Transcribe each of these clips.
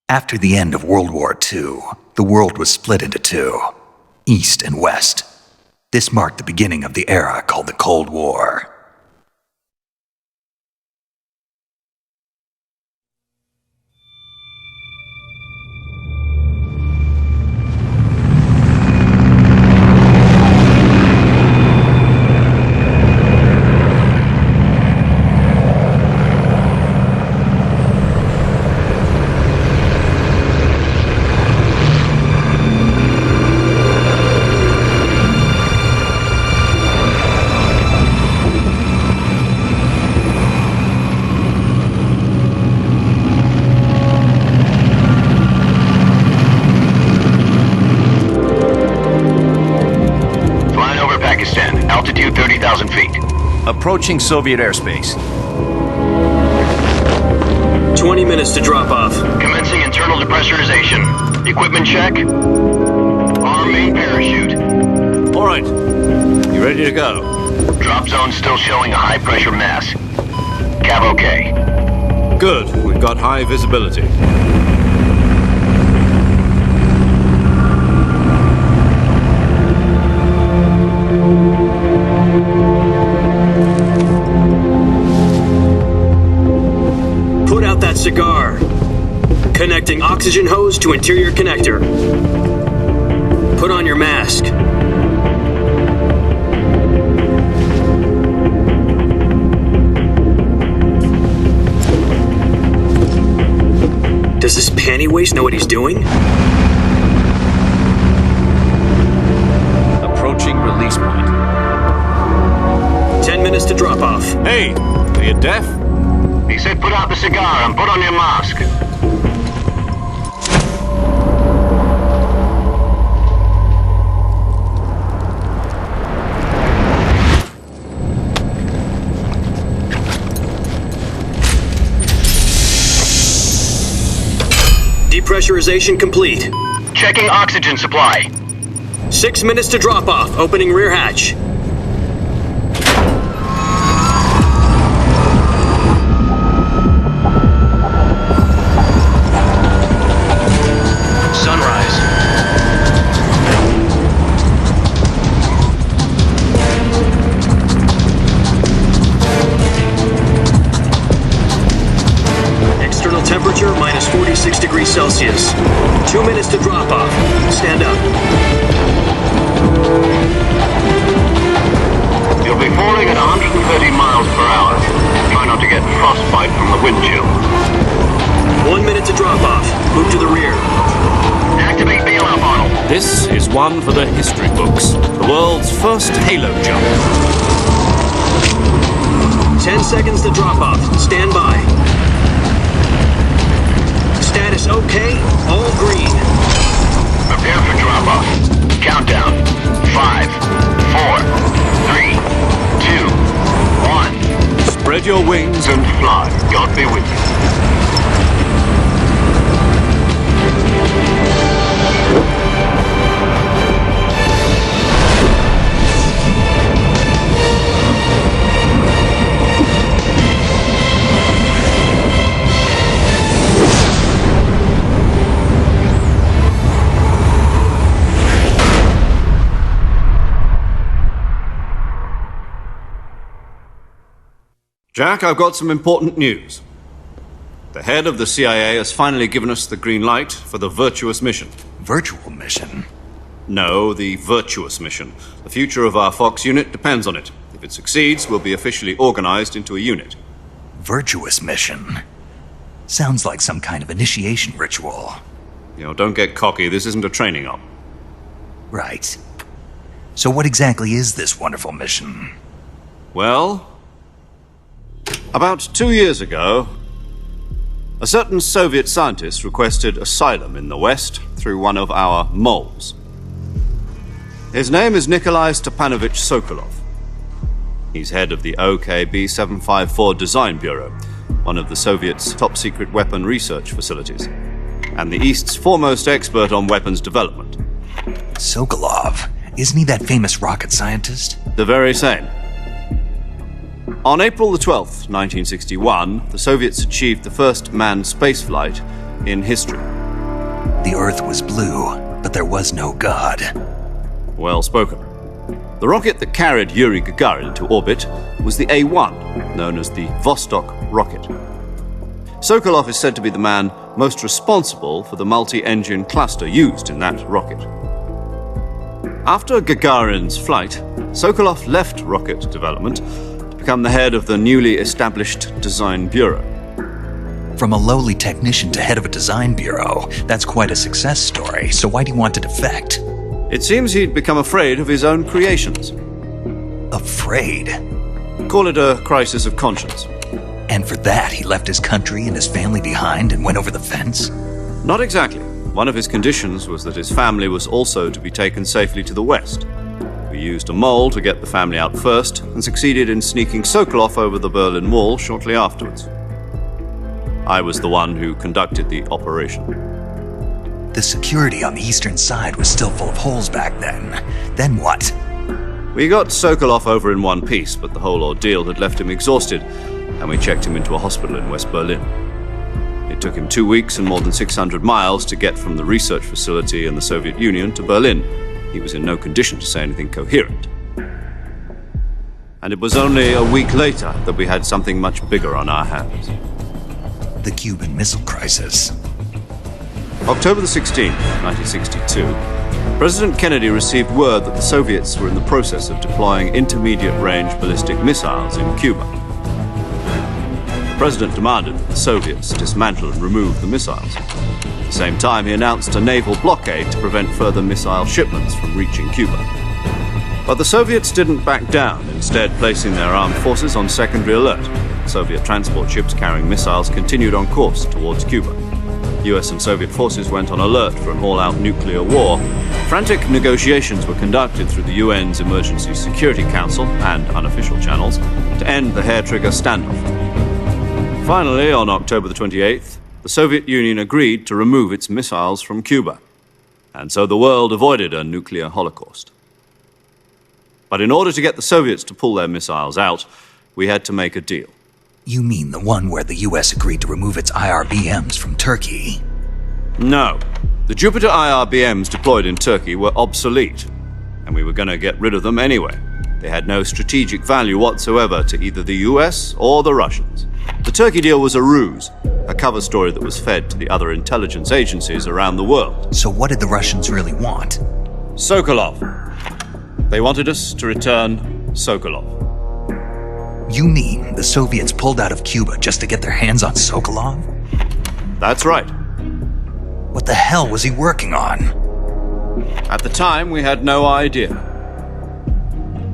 After the end of World War II, the world was split into two, East and West. This marked the beginning of the era called the Cold War. Altitude 30,000 feet. Approaching Soviet airspace. 20 minutes to drop off. Commencing internal depressurization. Equipment check. Arm main parachute. All right. You ready to go? Drop zone still showing a high pressure mass. Cav okay. Good. We've got high visibility. Put out that cigar. Connecting oxygen hose to interior connector. Put on your mask. Does this panty waste know what he's doing? Approaching release point. 10 minutes to drop off. Hey, are you deaf? He said put out the cigar and put on your mask. Depressurization complete. Checking oxygen supply. 6 minutes to drop off. Opening rear hatch. Sunrise. External temperature minus 46 degrees Celsius. 2 minutes to drop off. Stand up. You'll be falling at 130 miles per hour. Try not to get frostbite from the wind chill. 1 minute to drop off. Move to the rear. Activate bailout model. This is one for the history books. The world's first halo jump. 10 seconds to drop off. Stand by. Status okay. All green. Prepare for drop off. Countdown. 5, 4, 3, 2, 1. Spread your wings And fly. God be with you. Jack, I've got some important news. The head of the CIA has finally given us the green light for the Virtuous mission. Virtual mission? No, the Virtuous mission. The future of our Fox unit depends on it. If it succeeds, we'll be officially organized into a unit. Virtuous mission? Sounds like some kind of initiation ritual. Don't get cocky. This isn't a training op. Right. So what exactly is this wonderful mission? Well, about 2 years ago, a certain Soviet scientist requested asylum in the West through one of our moles. His name is Nikolai Stepanovich Sokolov. He's head of the OKB 754 Design Bureau, one of the Soviets' top-secret weapon research facilities, and the East's foremost expert on weapons development. Sokolov? Isn't he that famous rocket scientist? The very same. On April the 12th, 1961, the Soviets achieved the first manned spaceflight in history. The Earth was blue, but there was no God. Well spoken. The rocket that carried Yuri Gagarin into orbit was the A-1, known as the Vostok rocket. Sokolov is said to be the man most responsible for the multi-engine cluster used in that rocket. After Gagarin's flight, Sokolov left rocket development to become the head of the newly established Design Bureau. From a lowly technician to head of a design bureau, that's quite a success story, so why do you want to defect? It seems he'd become afraid of his own creations. Afraid? Call it a crisis of conscience. And for that, he left his country and his family behind and went over the fence? Not exactly. One of his conditions was that his family was also to be taken safely to the west. We used a mole to get the family out first and succeeded in sneaking Sokolov over the Berlin Wall shortly afterwards. I was the one who conducted the operation. The security on the eastern side was still full of holes back then. Then what? We got Sokolov over in one piece, but the whole ordeal had left him exhausted, and we checked him into a hospital in West Berlin. It took him 2 weeks and more than 600 miles to get from the research facility in the Soviet Union to Berlin. He was in no condition to say anything coherent. And it was only a week later that we had something much bigger on our hands. The Cuban Missile Crisis. October the 16th, 1962, President Kennedy received word that the Soviets were in the process of deploying intermediate-range ballistic missiles in Cuba. The President demanded that the Soviets dismantle and remove the missiles. At the same time, he announced a naval blockade to prevent further missile shipments from reaching Cuba. But the Soviets didn't back down, instead placing their armed forces on secondary alert. Soviet transport ships carrying missiles continued on course towards Cuba. US and Soviet forces went on alert for an all-out nuclear war. Frantic negotiations were conducted through the UN's Emergency Security Council and unofficial channels to end the hair-trigger standoff. Finally, on October the 28th, the Soviet Union agreed to remove its missiles from Cuba, and so the world avoided a nuclear holocaust. But in order to get the Soviets to pull their missiles out, we had to make a deal. You mean the one where the US agreed to remove its IRBMs from Turkey? No. The Jupiter IRBMs deployed in Turkey were obsolete, and we were going to get rid of them anyway. They had no strategic value whatsoever to either the US or the Russians. The Turkey deal was a ruse, a cover story that was fed to the other intelligence agencies around the world. So what did the Russians really want? Sokolov. They wanted us to return Sokolov. You mean the Soviets pulled out of Cuba just to get their hands on Sokolov? That's right. What the hell was he working on? At the time, we had no idea.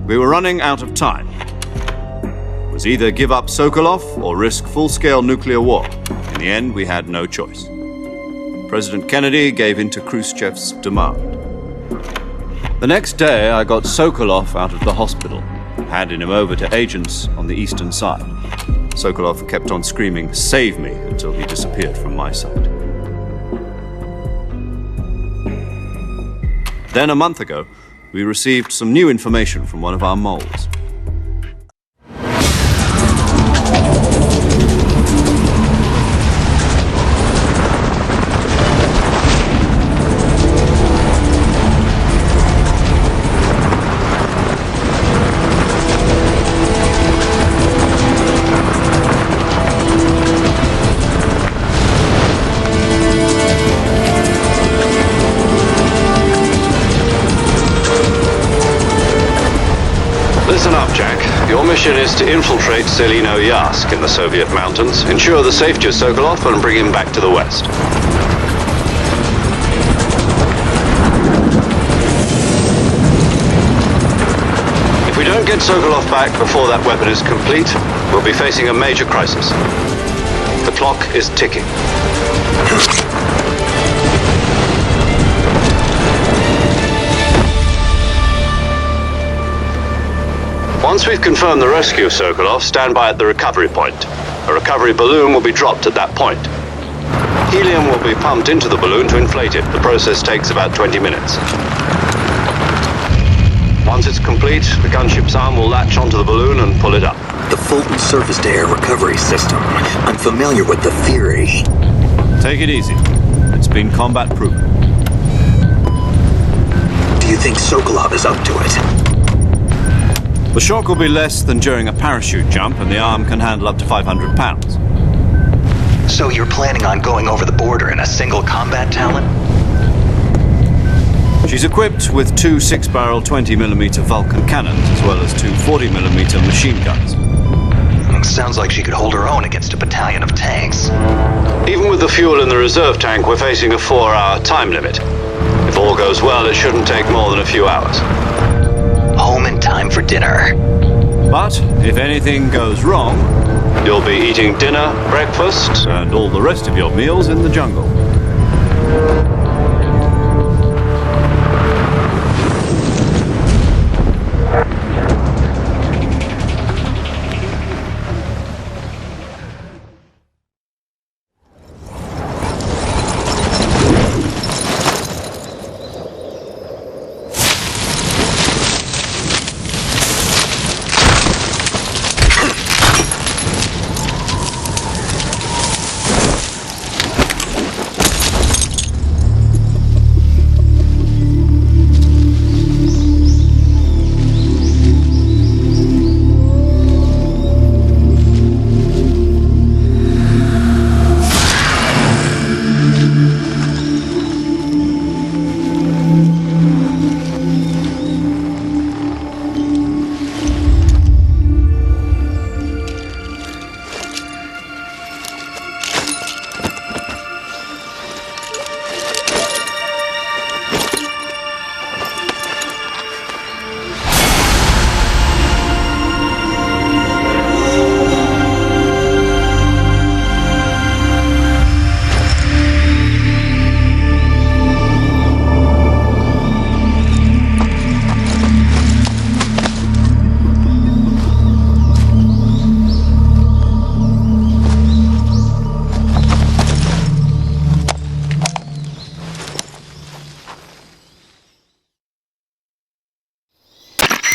We were running out of time. It was either give up Sokolov or risk full-scale nuclear war. In the end, we had no choice. President Kennedy gave in to Khrushchev's demand. The next day, I got Sokolov out of the hospital, handing him over to agents on the eastern side. Sokolov kept on screaming, "Save me," until he disappeared from my sight. Then a month ago, we received some new information from one of our moles. Listen up, Jack. Your mission is to infiltrate Selino-Yarsk in the Soviet mountains, ensure the safety of Sokolov, and bring him back to the west. If we don't get Sokolov back before that weapon is complete, we'll be facing a major crisis. The clock is ticking. Once we've confirmed the rescue of Sokolov, stand by at the recovery point. A recovery balloon will be dropped at that point. Helium will be pumped into the balloon to inflate it. The process takes about 20 minutes. Once it's complete, the gunship's arm will latch onto the balloon and pull it up. The Fulton surface-to-air recovery system. I'm familiar with the theory. Take it easy. it's been combat proven. Do you think Sokolov is up to it? The shock will be less than during a parachute jump, and the arm can handle up to 500 pounds. So you're planning on going over the border in a single combat Talon? She's equipped with two 6-barrel 20mm Vulcan cannons, as well as two 40mm machine guns. Sounds like she could hold her own against a battalion of tanks. Even with the fuel in the reserve tank, we're facing a 4-hour time limit. If all goes well, it shouldn't take more than a few hours. Home in time for dinner. But if anything goes wrong, you'll be eating dinner, breakfast, and all the rest of your meals in the jungle.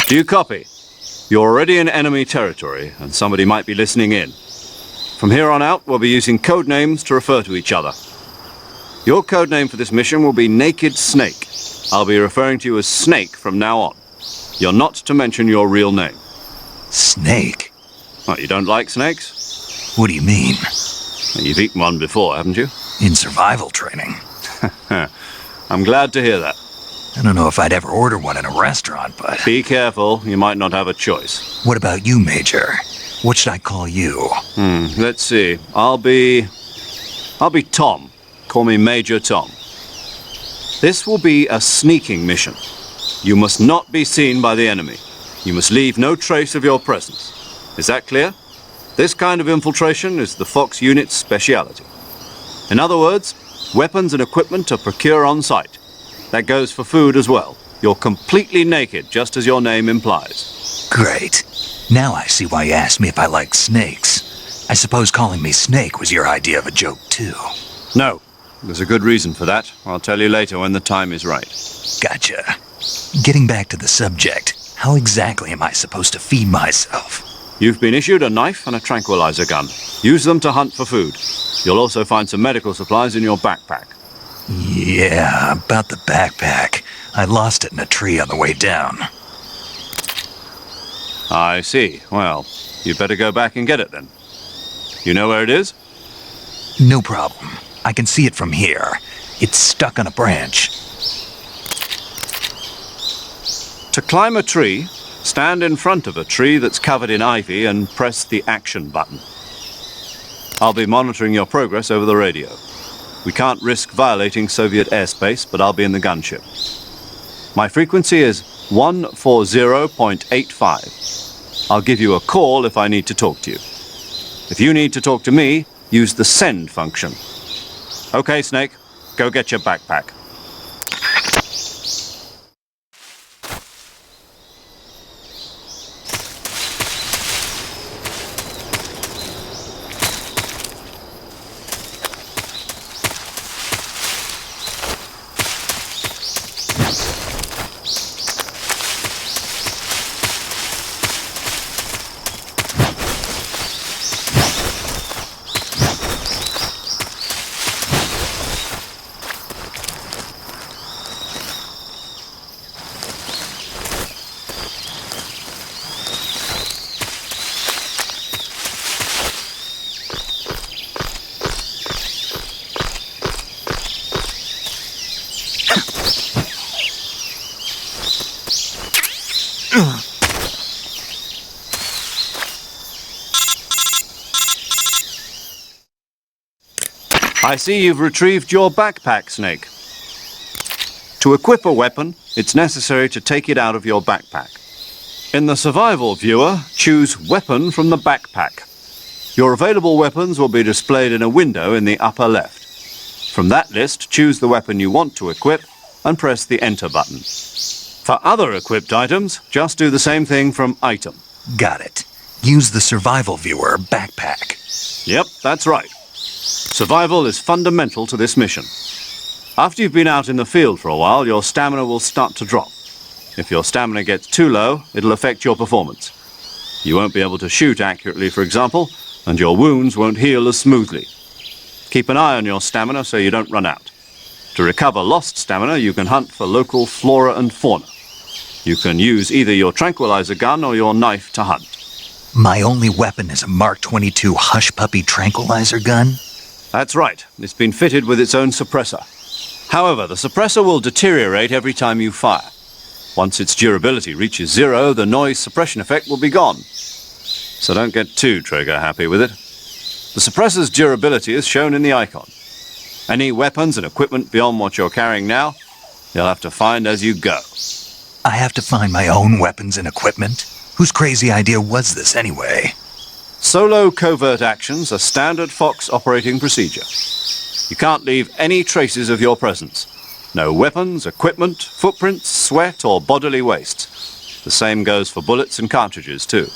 Do you copy? You're already in enemy territory, and somebody might be listening in. From here on out, we'll be using code names to refer to each other. Your code name for this mission will be Naked Snake. I'll be referring to you as Snake from now on. You're not to mention your real name. Snake? What, you don't like snakes? What do you mean? You've eaten one before, haven't you? In survival training. I'm glad to hear that. I don't know if I'd ever order one in a restaurant, but... Be careful, you might not have a choice. What about you, Major? What should I call you? Let's see. I'll be Tom. Call me Major Tom. This will be a sneaking mission. You must not be seen by the enemy. You must leave no trace of your presence. Is that clear? This kind of infiltration is the Fox unit's speciality. In other words, weapons and equipment are procured on site. That goes for food as well. You're completely naked, just as your name implies. Great. Now I see why you asked me if I like snakes. I suppose calling me Snake was your idea of a joke, too. No. There's a good reason for that. I'll tell you later when the time is right. Gotcha. Getting back to the subject, how exactly am I supposed to feed myself? You've been issued a knife and a tranquilizer gun. Use them to hunt for food. You'll also find some medical supplies in your backpack. Yeah, about the backpack. I lost it in a tree on the way down. I see. Well, you'd better go back and get it then. You know where it is? No problem. I can see it from here. It's stuck on a branch. To climb a tree, stand in front of a tree that's covered in ivy and press the action button. I'll be monitoring your progress over the radio. We can't risk violating Soviet airspace, but I'll be in the gunship. My frequency is 140.85. I'll give you a call if I need to talk to you. If you need to talk to me, use the send function. Okay, Snake, go get your backpack. I see you've retrieved your backpack, Snake. To equip a weapon, it's necessary to take it out of your backpack. In the survival viewer, choose Weapon from the backpack. Your available weapons will be displayed in a window in the upper left. From that list, choose the weapon you want to equip and press the Enter button. For other equipped items, just do the same thing from Item. Got it. Use the survival viewer backpack. Yep, that's right. Survival is fundamental to this mission. After you've been out in the field for a while, your stamina will start to drop. If your stamina gets too low, it'll affect your performance. You won't be able to shoot accurately, for example, and your wounds won't heal as smoothly. Keep an eye on your stamina so you don't run out. To recover lost stamina, you can hunt for local flora and fauna. You can use either your tranquilizer gun or your knife to hunt. My only weapon is a Mark 22 Hush Puppy tranquilizer gun? That's right. It's been fitted with its own suppressor. However, the suppressor will deteriorate every time you fire. Once its durability reaches 0, the noise suppression effect will be gone. So don't get too trigger-happy with it. The suppressor's durability is shown in the icon. Any weapons and equipment beyond what you're carrying now, you'll have to find as you go. I have to find my own weapons and equipment? Whose crazy idea was this anyway? Solo covert actions are standard Fox operating procedure. You can't leave any traces of your presence. No weapons, equipment, footprints, sweat, or bodily waste. The same goes for bullets and cartridges, too.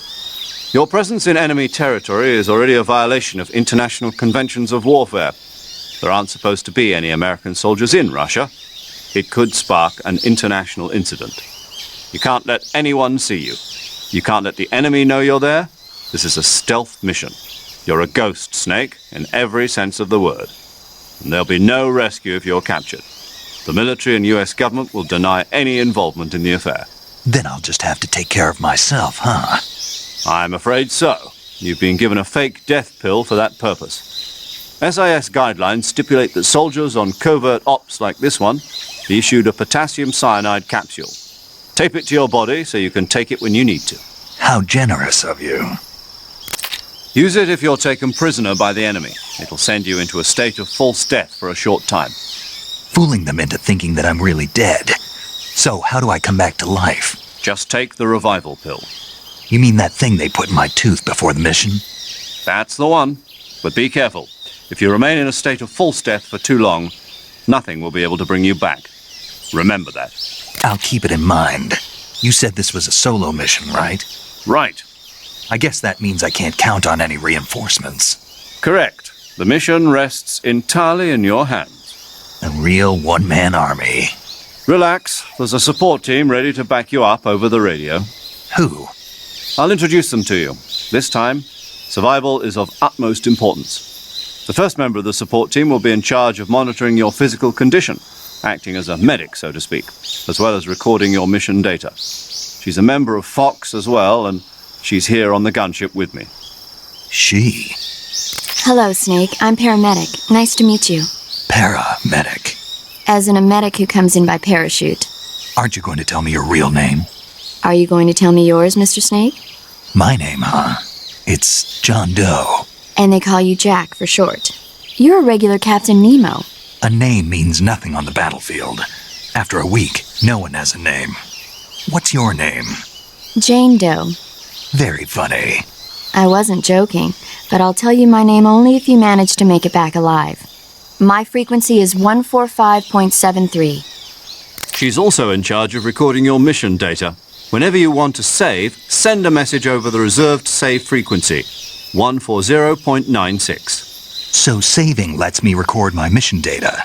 Your presence in enemy territory is already a violation of international conventions of warfare. There aren't supposed to be any American soldiers in Russia. It could spark an international incident. You can't let anyone see you. You can't let the enemy know you're there. This is a stealth mission. You're a ghost, Snake, in every sense of the word. And there'll be no rescue if you're captured. The military and US government will deny any involvement in the affair. Then I'll just have to take care of myself, huh? I'm afraid so. You've been given a fake death pill for that purpose. SIS guidelines stipulate that soldiers on covert ops like this one be issued a potassium cyanide capsule. Tape it to your body so you can take it when you need to. How generous of you. Use it if you're taken prisoner by the enemy. It'll send you into a state of false death for a short time. Fooling them into thinking that I'm really dead. So how do I come back to life? Just take the revival pill. You mean that thing they put in my tooth before the mission? That's the one. But be careful. If you remain in a state of false death for too long, nothing will be able to bring you back. Remember that. I'll keep it in mind. You said this was a solo mission, right? Right. I guess that means I can't count on any reinforcements. Correct. The mission rests entirely in your hands. A real one-man army. Relax. There's a support team ready to back you up over the radio. Who? I'll introduce them to you. This time, survival is of utmost importance. The first member of the support team will be in charge of monitoring your physical condition, acting as a medic, so to speak, as well as recording your mission data. She's a member of Fox as well, and she's here on the gunship with me. She? Hello, Snake. I'm paramedic. Nice to meet you. Paramedic. As in a medic who comes in by parachute. Aren't you going to tell me your real name? Are you going to tell me yours, Mr. Snake? My name, huh? It's John Doe. And they call you Jack for short. You're a regular Captain Nemo. A name means nothing on the battlefield. After a week, no one has a name. What's your name? Jane Doe. Very funny. I wasn't joking, but I'll tell you my name only if you manage to make it back alive. My frequency is 145.73. She's also in charge of recording your mission data. Whenever you want to save, send a message over the reserved save frequency, 140.96. So saving lets me record my mission data.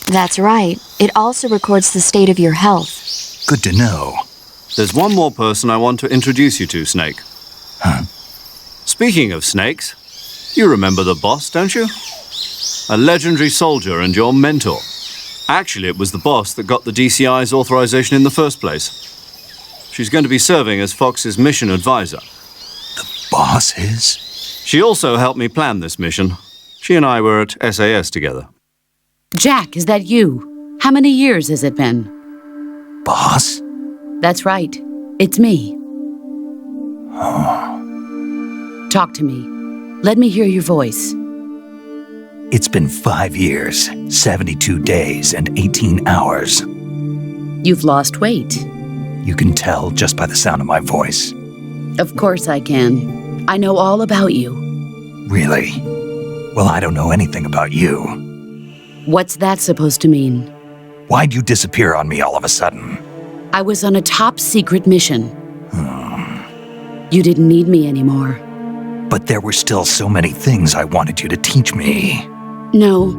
That's right. It also records the state of your health. Good to know. There's one more person I want to introduce you to, Snake. Huh? Speaking of snakes, you remember the boss, don't you? A legendary soldier and your mentor. Actually, it was the boss that got the DCI's authorization in the first place. She's going to be serving as Fox's mission advisor. The boss is? She also helped me plan this mission. She and I were at SAS together. Jack, is that you? How many years has it been? Boss? That's right. It's me. Talk to me. Let me hear your voice. It's been 5 years, 72 days, and 18 hours. You've lost weight. You can tell just by the sound of my voice. Of course I can. I know all about you. Really? Well, I don't know anything about you. What's that supposed to mean? Why'd you disappear on me all of a sudden? I was on a top-secret mission. You didn't need me anymore. But there were still so many things I wanted you to teach me. No,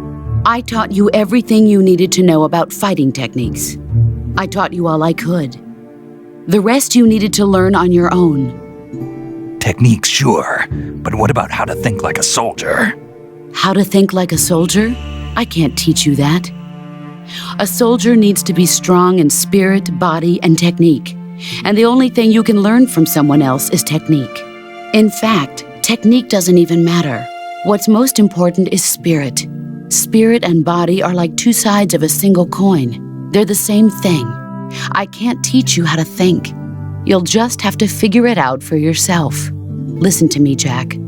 I taught you everything you needed to know about fighting techniques. I taught you all I could. The rest you needed to learn on your own. Techniques, sure. But what about how to think like a soldier? How to think like a soldier? I can't teach you that. A soldier needs to be strong in spirit, body, and technique. And the only thing you can learn from someone else is technique. In fact, technique doesn't even matter. What's most important is spirit. Spirit and body are like two sides of a single coin. They're the same thing. I can't teach you how to think. You'll just have to figure it out for yourself. Listen to me, Jack.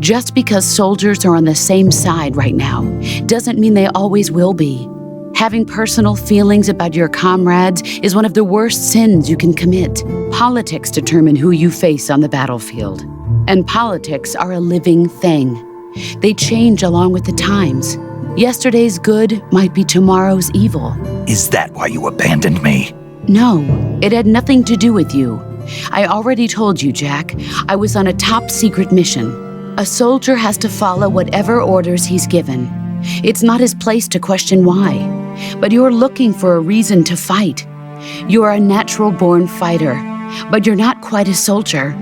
Just because soldiers are on the same side right now doesn't mean they always will be. Having personal feelings about your comrades is one of the worst sins you can commit. Politics determine who you face on the battlefield. And politics are a living thing. They change along with the times. Yesterday's good might be tomorrow's evil. Is that why you abandoned me? No, it had nothing to do with you. I already told you, Jack. I was on a top-secret mission. A soldier has to follow whatever orders he's given. It's not his place to question why. But you're looking for a reason to fight. You're a natural-born fighter, but you're not quite a soldier.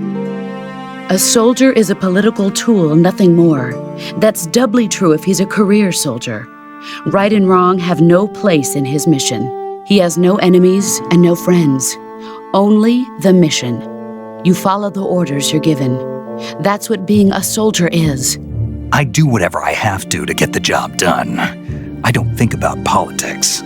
A soldier is a political tool, nothing more. That's doubly true if he's a career soldier. Right and wrong have no place in his mission. He has no enemies and no friends. Only the mission. You follow the orders you're given. That's what being a soldier is. I do whatever I have to get the job done. I don't think about politics.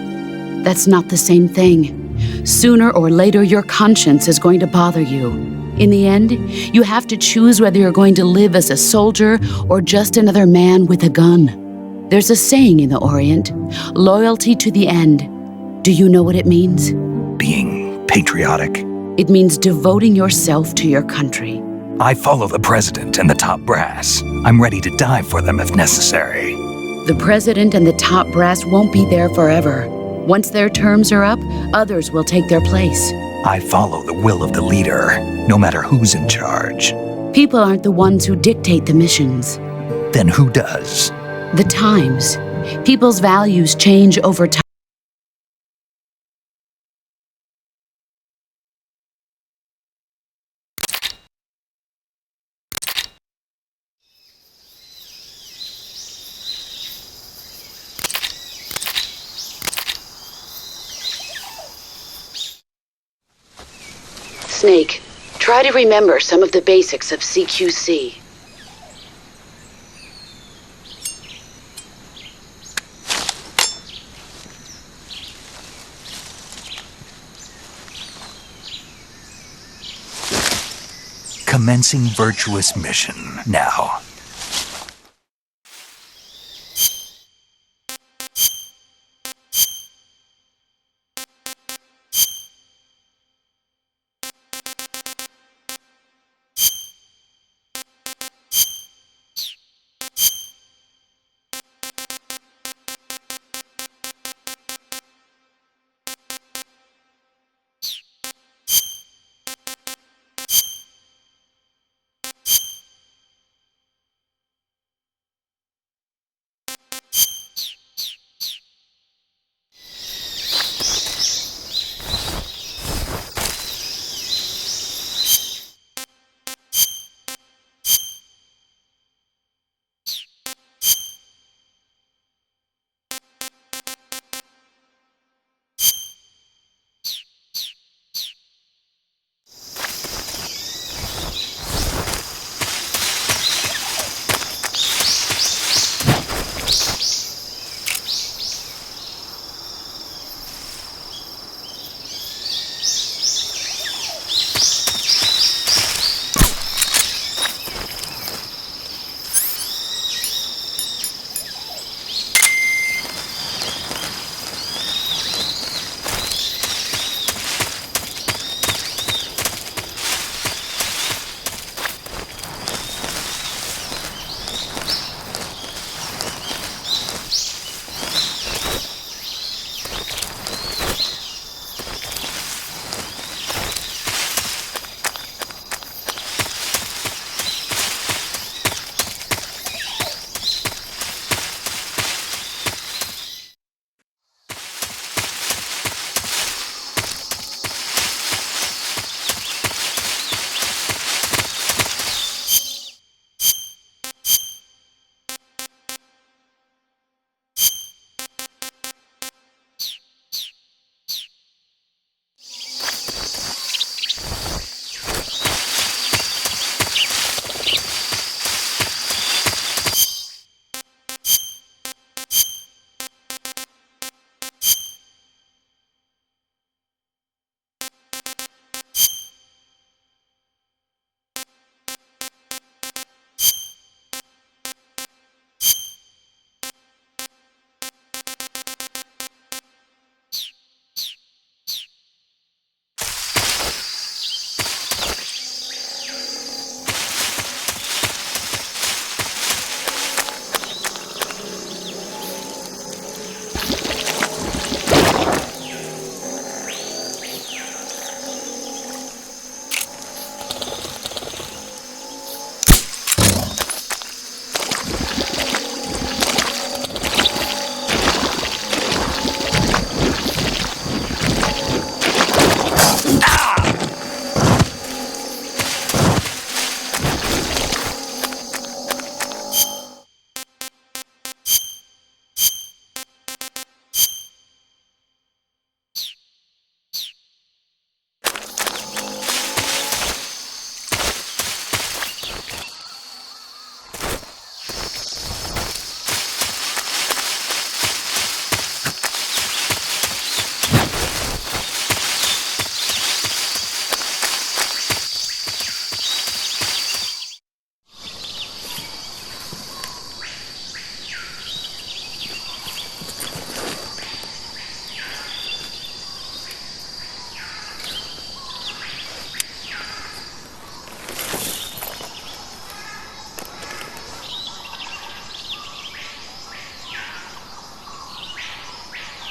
That's not the same thing. Sooner or later, your conscience is going to bother you. In the end, you have to choose whether you're going to live as a soldier or just another man with a gun. There's a saying in the Orient, loyalty to the end. Do you know what it means? Being patriotic. It means devoting yourself to your country. I follow the president and the top brass. I'm ready to die for them if necessary. The president and the top brass won't be there forever. Once their terms are up, others will take their place. I follow the will of the leader, no matter who's in charge. People aren't the ones who dictate the missions. Then who does? The times. People's values change over time. Snake, try to remember some of the basics of CQC. Commencing virtuous mission now.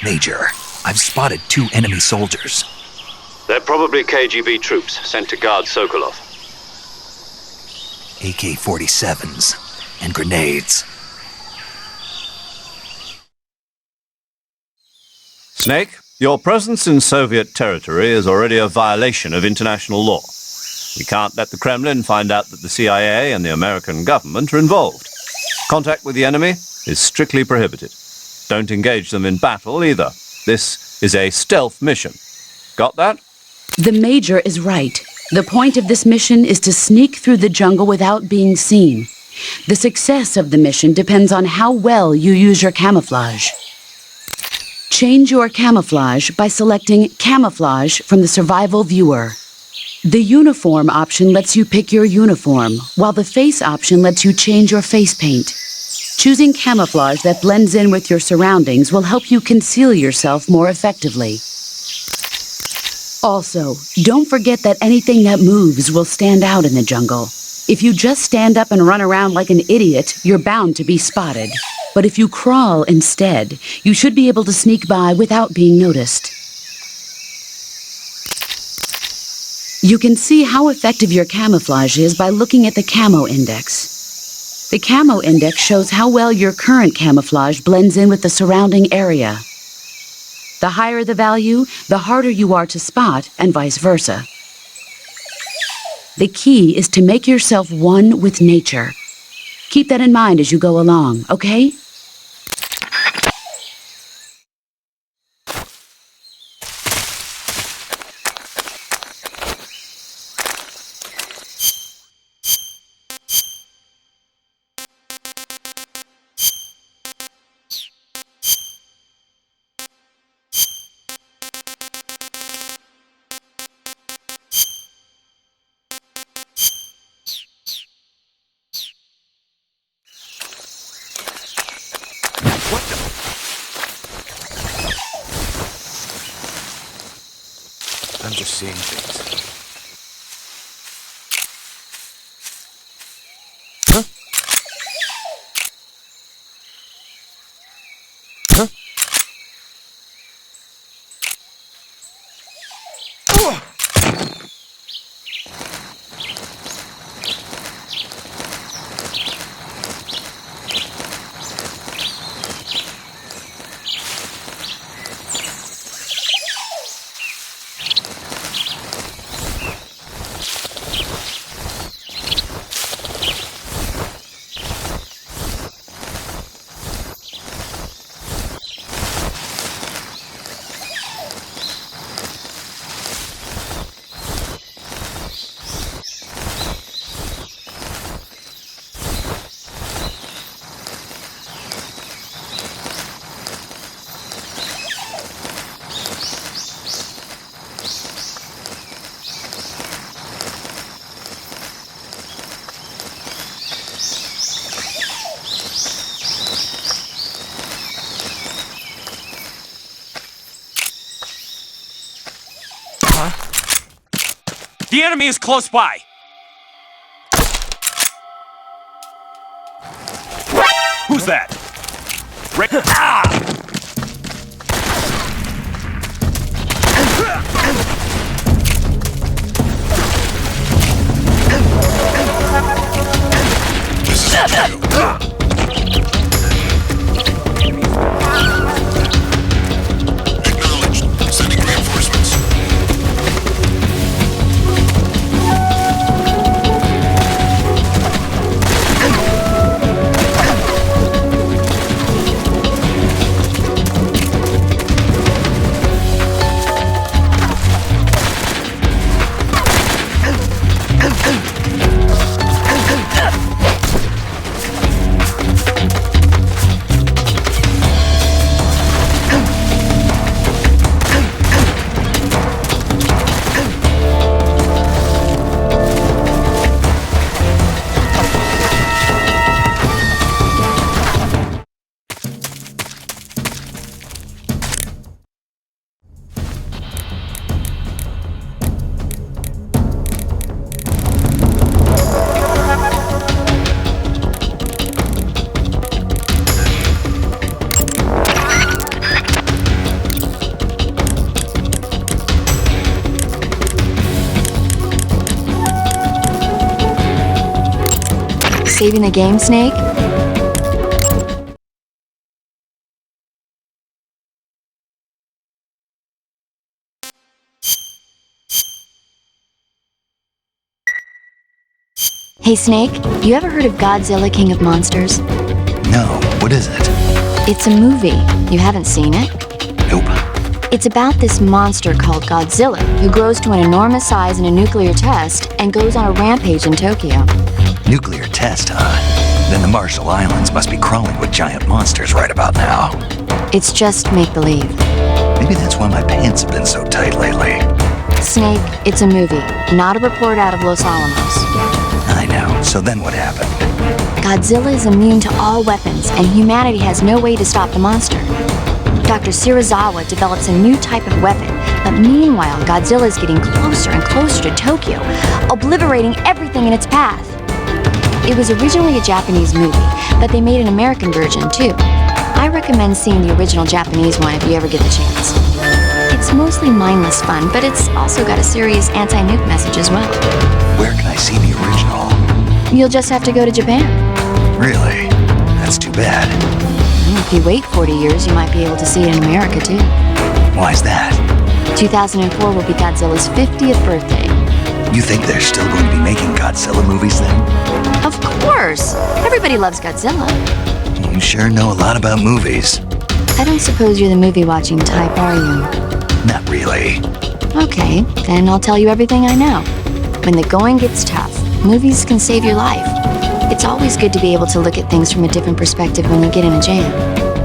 Major, I've spotted 2 enemy soldiers. They're probably KGB troops sent to guard Sokolov. AK-47s and grenades. Snake, your presence in Soviet territory is already a violation of international law. We can't let the Kremlin find out that the CIA and the American government are involved. Contact with the enemy is strictly prohibited. Don't engage them in battle either. This is a stealth mission. Got that? The Major is right. The point of this mission is to sneak through the jungle without being seen. The success of the mission depends on how well you use your camouflage. Change your camouflage by selecting Camouflage from the Survival Viewer. The Uniform option lets you pick your uniform, while the Face option lets you change your face paint. Choosing camouflage that blends in with your surroundings will help you conceal yourself more effectively. Also, don't forget that anything that moves will stand out in the jungle. If you just stand up and run around like an idiot, you're bound to be spotted. But if you crawl instead, you should be able to sneak by without being noticed. You can see how effective your camouflage is by looking at the Camo Index. The Camo Index shows how well your current camouflage blends in with the surrounding area. The higher the value, the harder you are to spot, and vice versa. The key is to make yourself one with nature. Keep that in mind as you go along, okay? I'm just seeing things. Huh? Huh? The enemy is close by! Who's that? Ah! Acknowledged. Sending reinforcements. saving the game, Snake? Hey, Snake, you ever heard of Godzilla King of Monsters? No, what is it? It's a movie. You haven't seen it? Nope. It's about this monster called Godzilla, who grows to an enormous size in a nuclear test and goes on a rampage in Tokyo. Nuclear test, huh? Then the Marshall Islands must be crawling with giant monsters right about now. It's just make-believe. Maybe that's why my pants have been so tight lately. Snake, it's a movie, not a report out of Los Alamos. I know, so then what happened? Godzilla is immune to all weapons, and humanity has no way to stop the monster. Dr. Shirazawa develops a new type of weapon, but meanwhile, Godzilla is getting closer and closer to Tokyo, obliterating everything in its path. It was originally a Japanese movie, but they made an American version too. I recommend seeing the original Japanese one if you ever get the chance. It's mostly mindless fun, but it's also got a serious anti-nuke message as well. Where can I see the original? You'll just have to go to Japan. Really? That's too bad. If you wait 40 years, you might be able to see it in America too. Why's that? 2004 will be Godzilla's 50th birthday. You think they're still going to be making Godzilla movies then? Of course! Everybody loves Godzilla. You sure know a lot about movies. I don't suppose you're the movie-watching type, are you? Not really. Okay, then I'll tell you everything I know. When the going gets tough, movies can save your life. It's always good to be able to look at things from a different perspective when you get in a jam.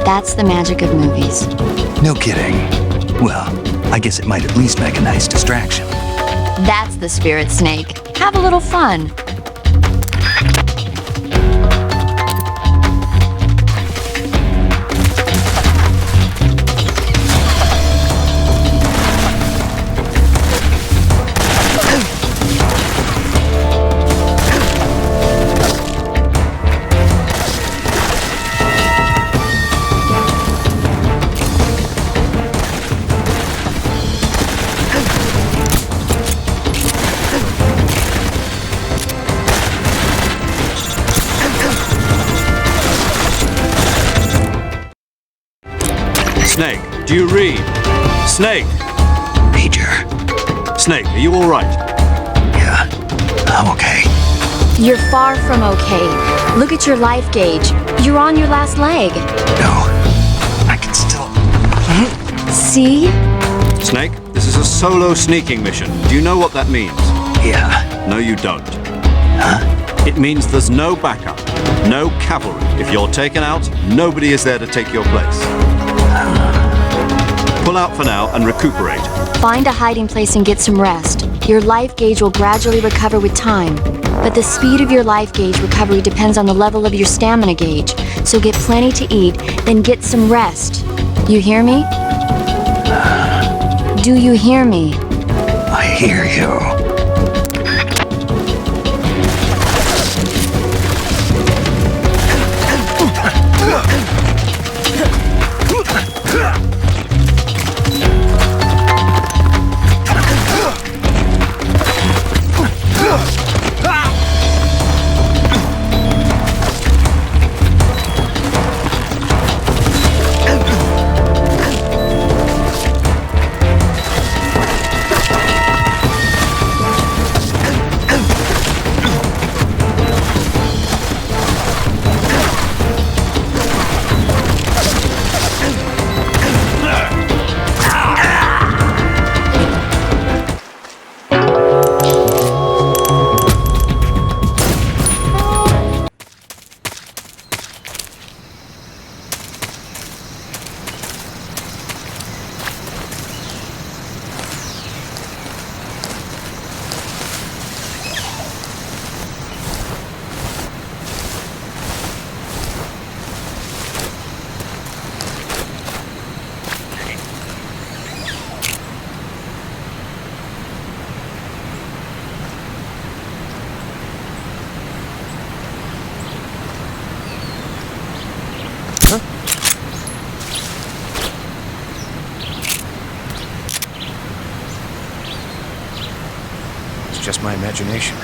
That's the magic of movies. No kidding. Well, I guess it might at least make a nice distraction. That's the spirit, Snake. Have a little fun. Snake, do you read? Snake! Major. Snake, are you all right? Yeah, I'm okay. You're far from okay. Look at your life gauge. You're on your last leg. No, I can still... See? Snake, this is a solo sneaking mission. Do you know what that means? Yeah. No, you don't. Huh? It means there's no backup, no cavalry. If you're taken out, nobody is there to take your place. Pull out for now and recuperate. Find a hiding place and get some rest. Your life gauge will gradually recover with time. But the speed of your life gauge recovery depends on the level of your stamina gauge. So get plenty to eat, then get some rest. You hear me? Do you hear me? I hear you. It's just my imagination.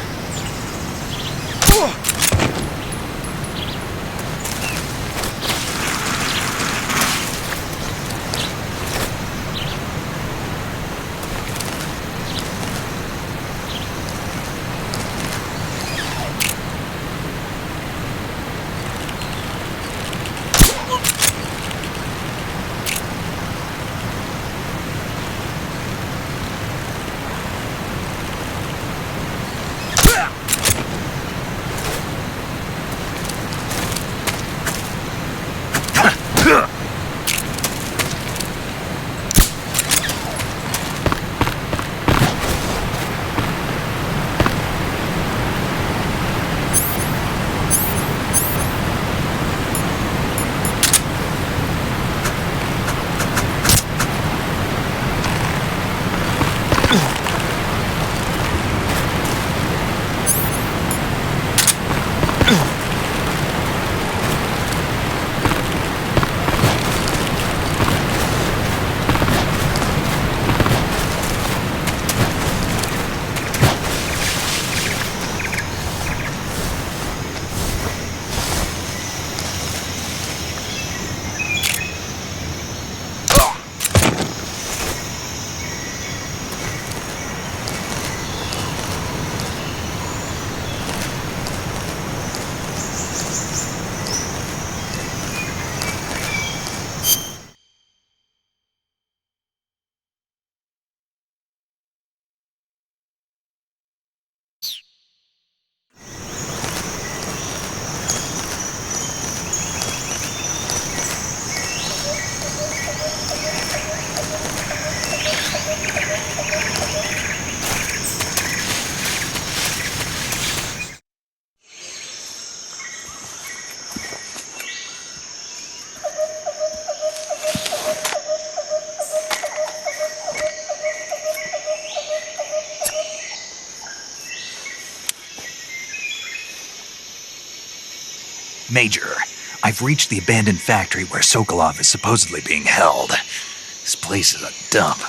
Major, I've reached the abandoned factory where Sokolov is supposedly being held. This place is a dump.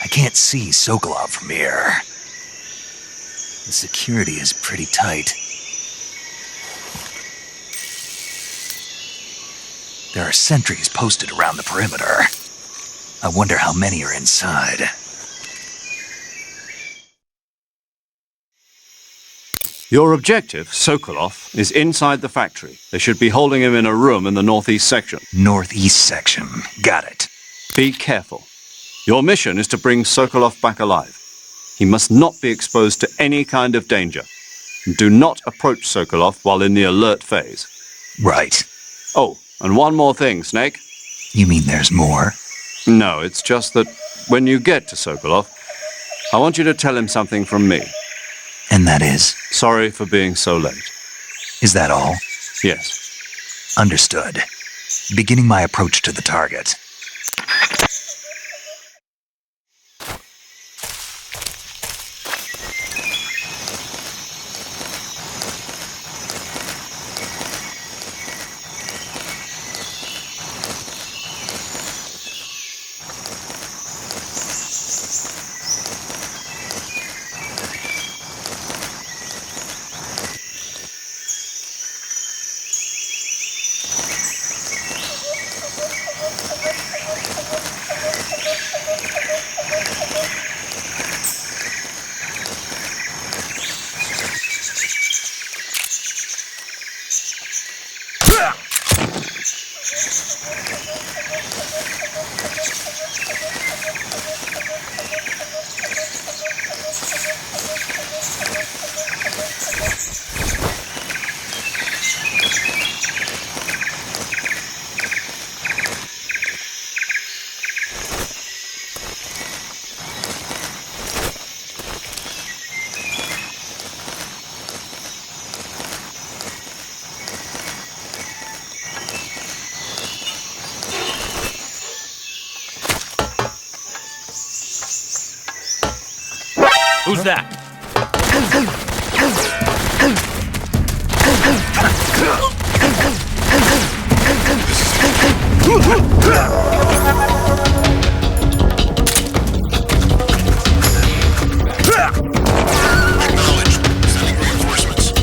I can't see Sokolov from here. The security is pretty tight. There are sentries posted around the perimeter. I wonder how many are inside. Your objective, Sokolov, is inside the factory. They should be holding him in a room in the northeast section. Northeast section. Got it. Be careful. Your mission is to bring Sokolov back alive. He must not be exposed to any kind of danger. Do not approach Sokolov while in the alert phase. Right. Oh, and one more thing, Snake. You mean there's more? No, it's just that when you get to Sokolov, I want you to tell him something from me. And that is? Sorry for being so late. Is that all? Yes. Understood. Beginning my approach to the target. Who's that? Acknowledged. Sending reinforcements.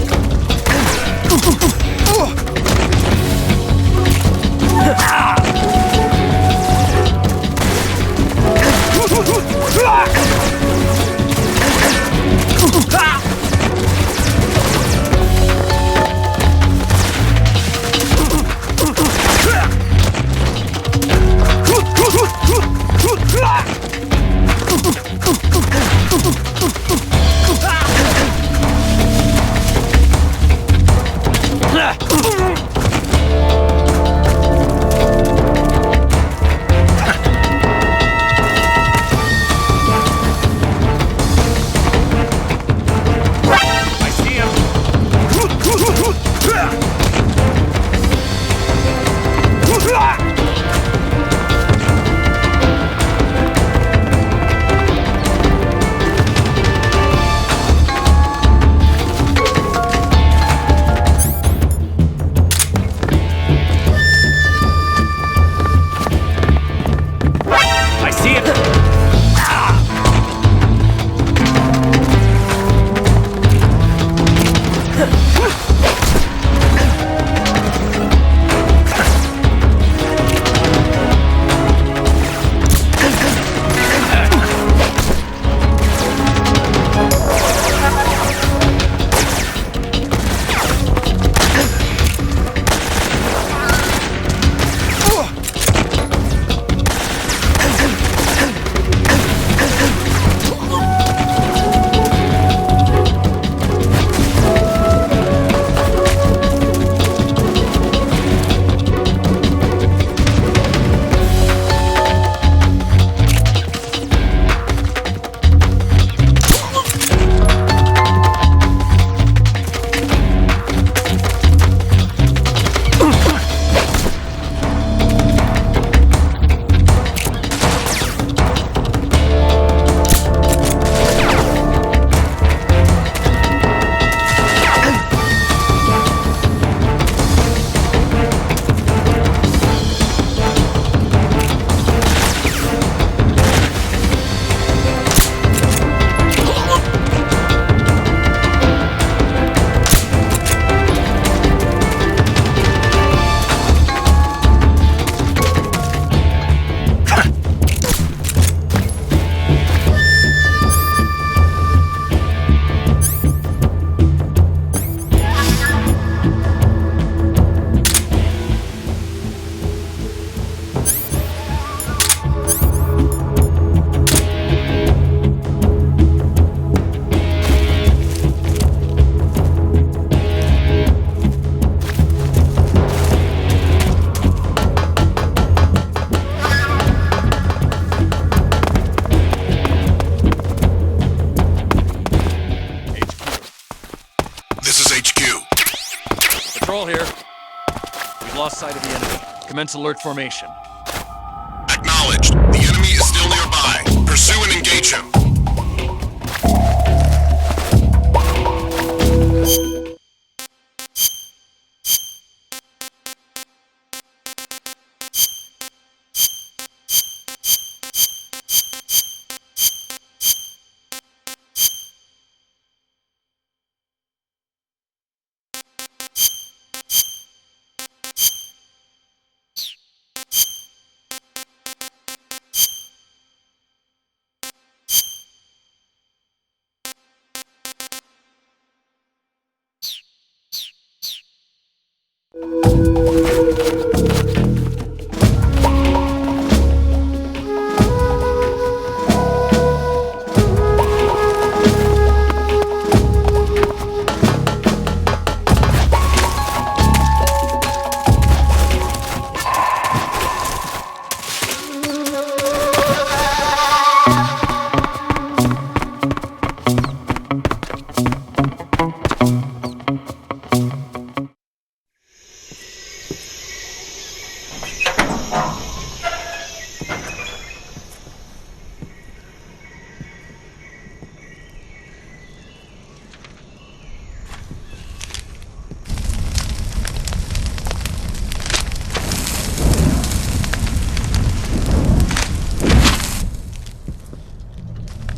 Control here. We've lost sight of the enemy. Commence alert formation. Acknowledged. The enemy is still nearby. Pursue and engage him.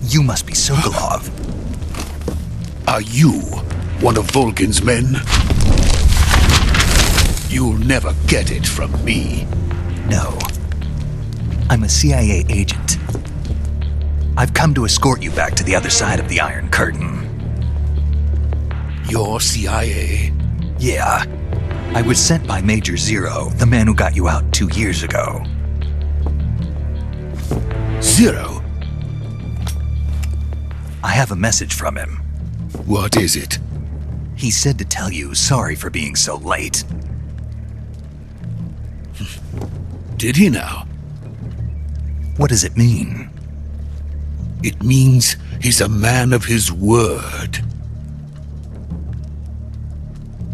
You must be Sokolov. Are you one of Volgin's men? You'll never get it from me. No. I'm a CIA agent. I've come to escort you back to the other side of the Iron Curtain. You're CIA? Yeah. I was sent by Major Zero, the man who got you out 2 years ago. Zero? I have a message from him. What is it? He said to tell you sorry for being so late. Did he now? What does it mean? It means he's a man of his word.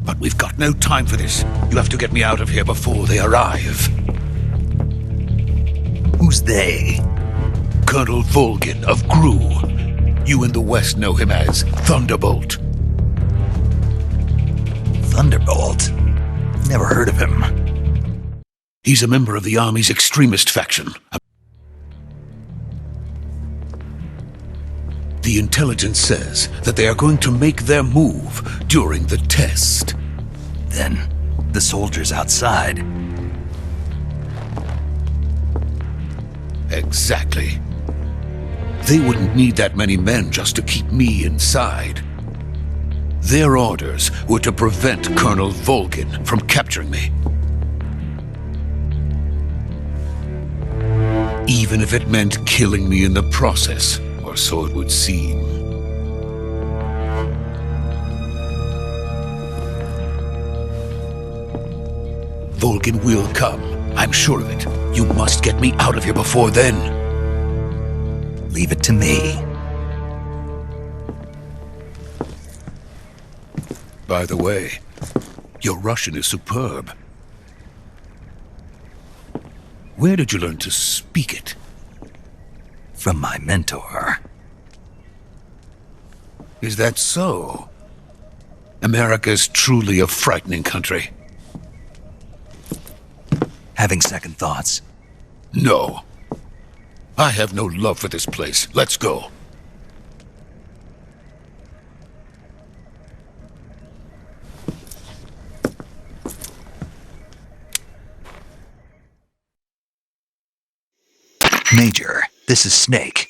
But we've got no time for this. You have to get me out of here before they arrive. Who's they? Colonel Volgin of GRU. You in the West know him as Thunderbolt. Thunderbolt? Never heard of him. He's a member of the Army's extremist faction. The intelligence says that they are going to make their move during the test. Then, the soldiers outside. Exactly. They wouldn't need that many men just to keep me inside. Their orders were to prevent Colonel Volgin from capturing me. Even if it meant killing me in the process, or so it would seem. Volgin will come. I'm sure of it. You must get me out of here before then. Leave it to me. By the way, your Russian is superb. Where did you learn to speak it? From my mentor. Is that so? America's truly a frightening country. Having second thoughts? No. I have no love for this place. Let's go. Major, this is Snake.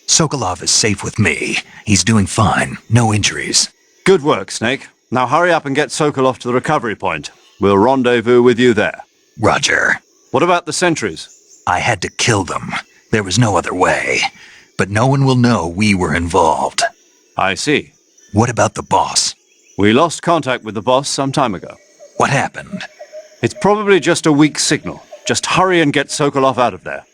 Sokolov is safe with me. He's doing fine. No injuries. Good work, Snake. Now hurry up and get Sokolov to the recovery point. We'll rendezvous with you there. Roger. What about the sentries? I had to kill them. There was no other way. But no one will know we were involved. I see. What about the boss? We lost contact with the boss some time ago. What happened? It's probably just a weak signal. Just hurry and get Sokolov out of there.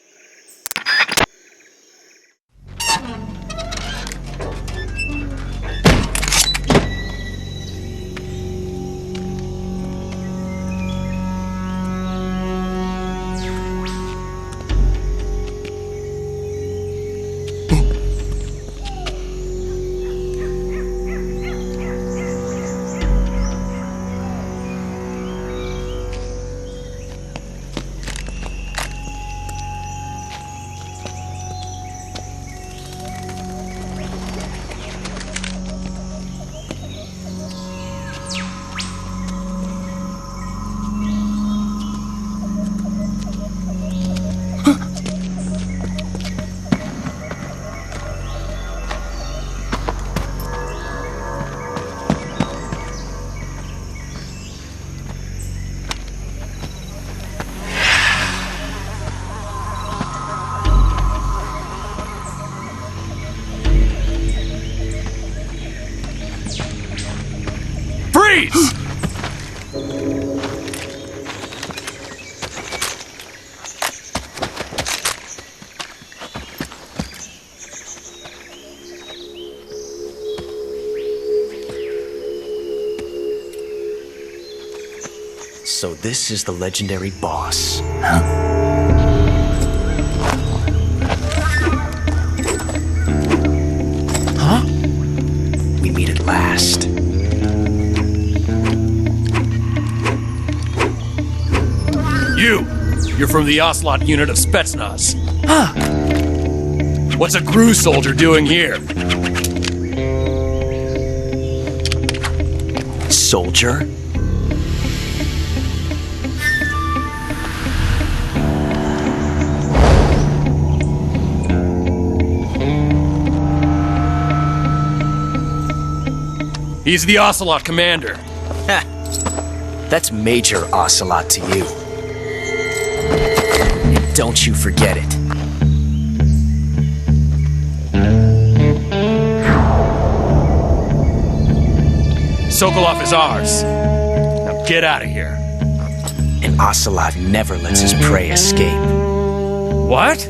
Freeze! So this is the legendary boss. Huh? We meet at last. You're from the Ocelot unit of Spetsnaz. Huh. What's a GRU soldier doing here? Soldier? He's the Ocelot commander. Ha! That's Major Ocelot to you. And don't you forget it. Sokolov is ours. Now get out of here. And Ocelot never lets his prey escape. What?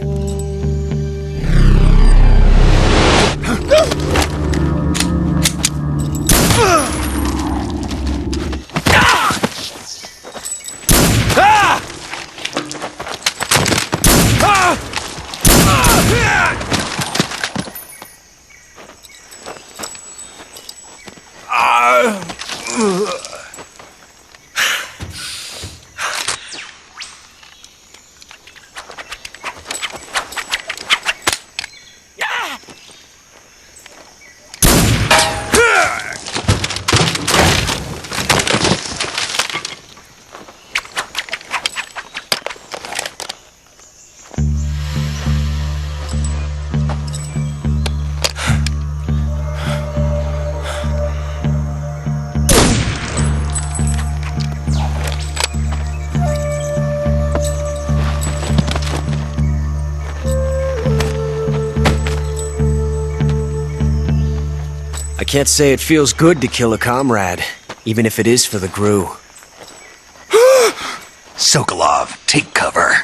I can't say it feels good to kill a comrade, even if it is for the GRU. Sokolov, take cover.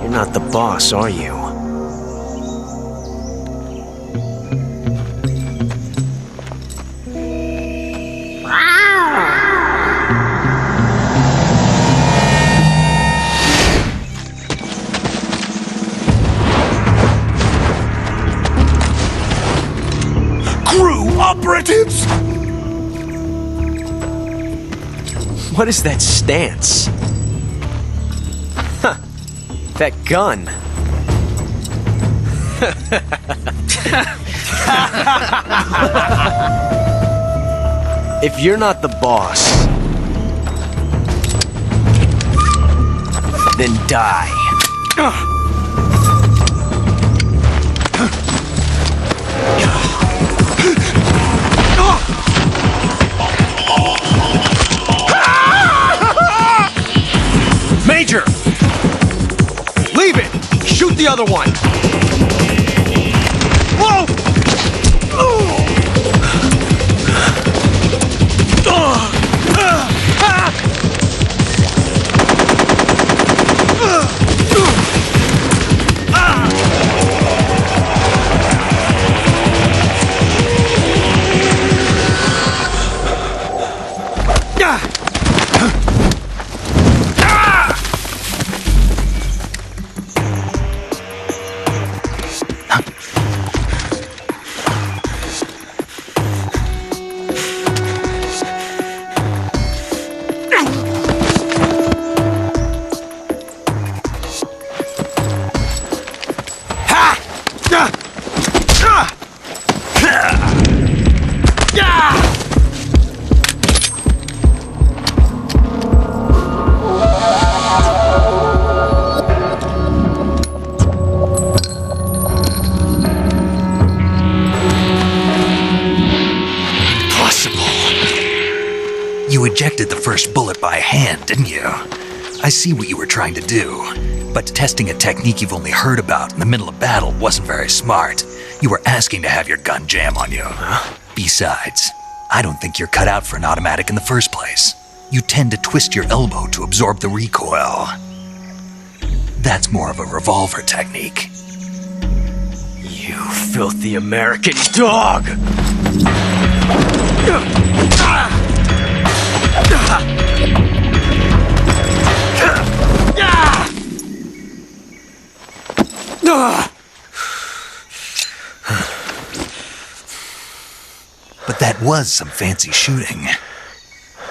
You're not the boss, are you? GRU operatives! What is that stance? Huh. That gun. If you're not the boss, then die. Major! Leave it! Shoot the other one! Whoa! You ejected the first bullet by hand, didn't you? I see what you were trying to do, but testing a technique you've only heard about in the middle of battle wasn't very smart. You were asking to have your gun jam on you. Besides, I don't think you're cut out for an automatic in the first place. You tend to twist your elbow to absorb the recoil. That's more of a revolver technique. You filthy American dog! But that was some fancy shooting.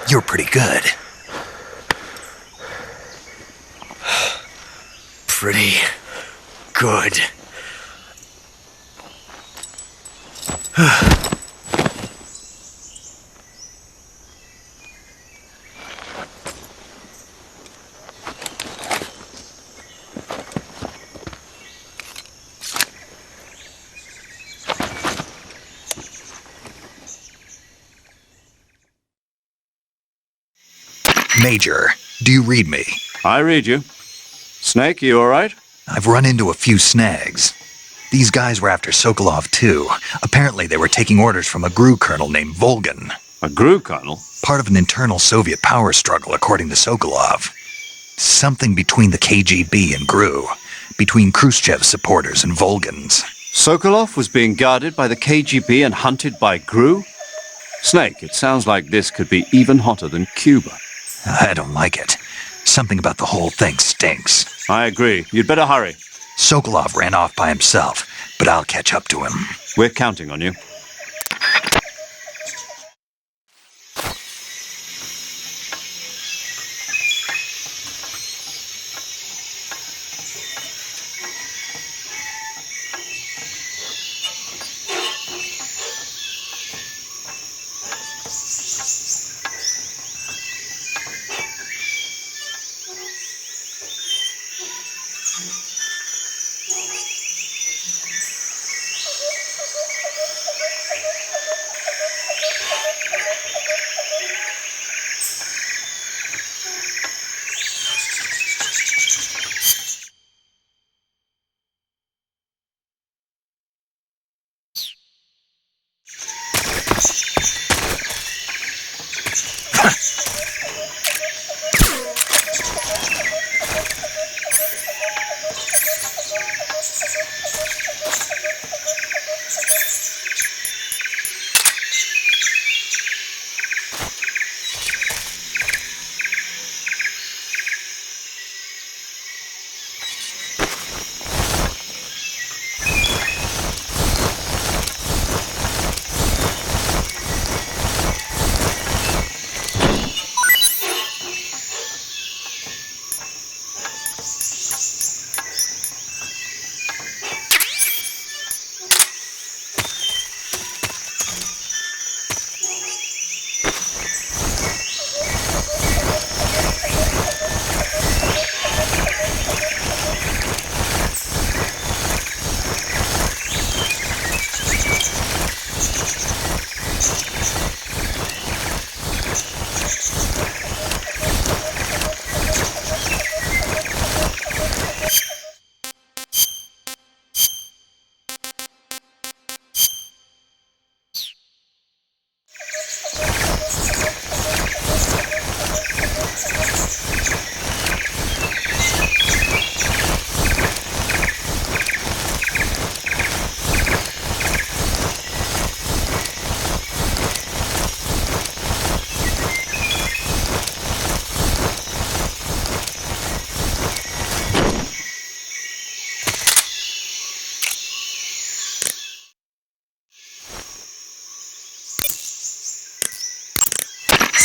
You're pretty good. Pretty good. Major, do you read me? I read you. Snake, you alright? I've run into a few snags. These guys were after Sokolov too. Apparently they were taking orders from a GRU colonel named Volgin. A GRU colonel? Part of an internal Soviet power struggle, according to Sokolov. Something between the KGB and GRU. Between Khrushchev's supporters and Volgin's. Sokolov was being guarded by the KGB and hunted by GRU? Snake, it sounds like this could be even hotter than Cuba. I don't like it. Something about the whole thing stinks. I agree. You'd better hurry. Sokolov ran off by himself, but I'll catch up to him. We're counting on you.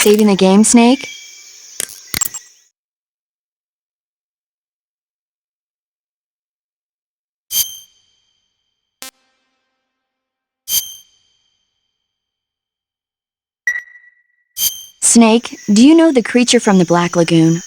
Saving the game, Snake? Snake, do you know the creature from the Black Lagoon?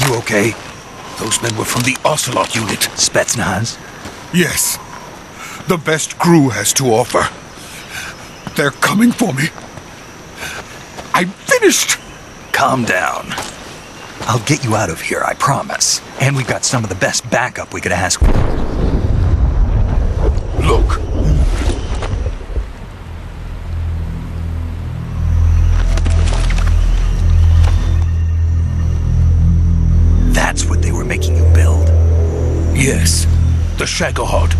You okay? Those men were from the Ocelot unit. Spetsnaz? Yes. The best crew has to offer. They're coming for me. I'm finished! Calm down. I'll get you out of here, I promise. And we've got some of the best backup we could ask for. Look. That's what they were making you build? Yes. The Shagohod.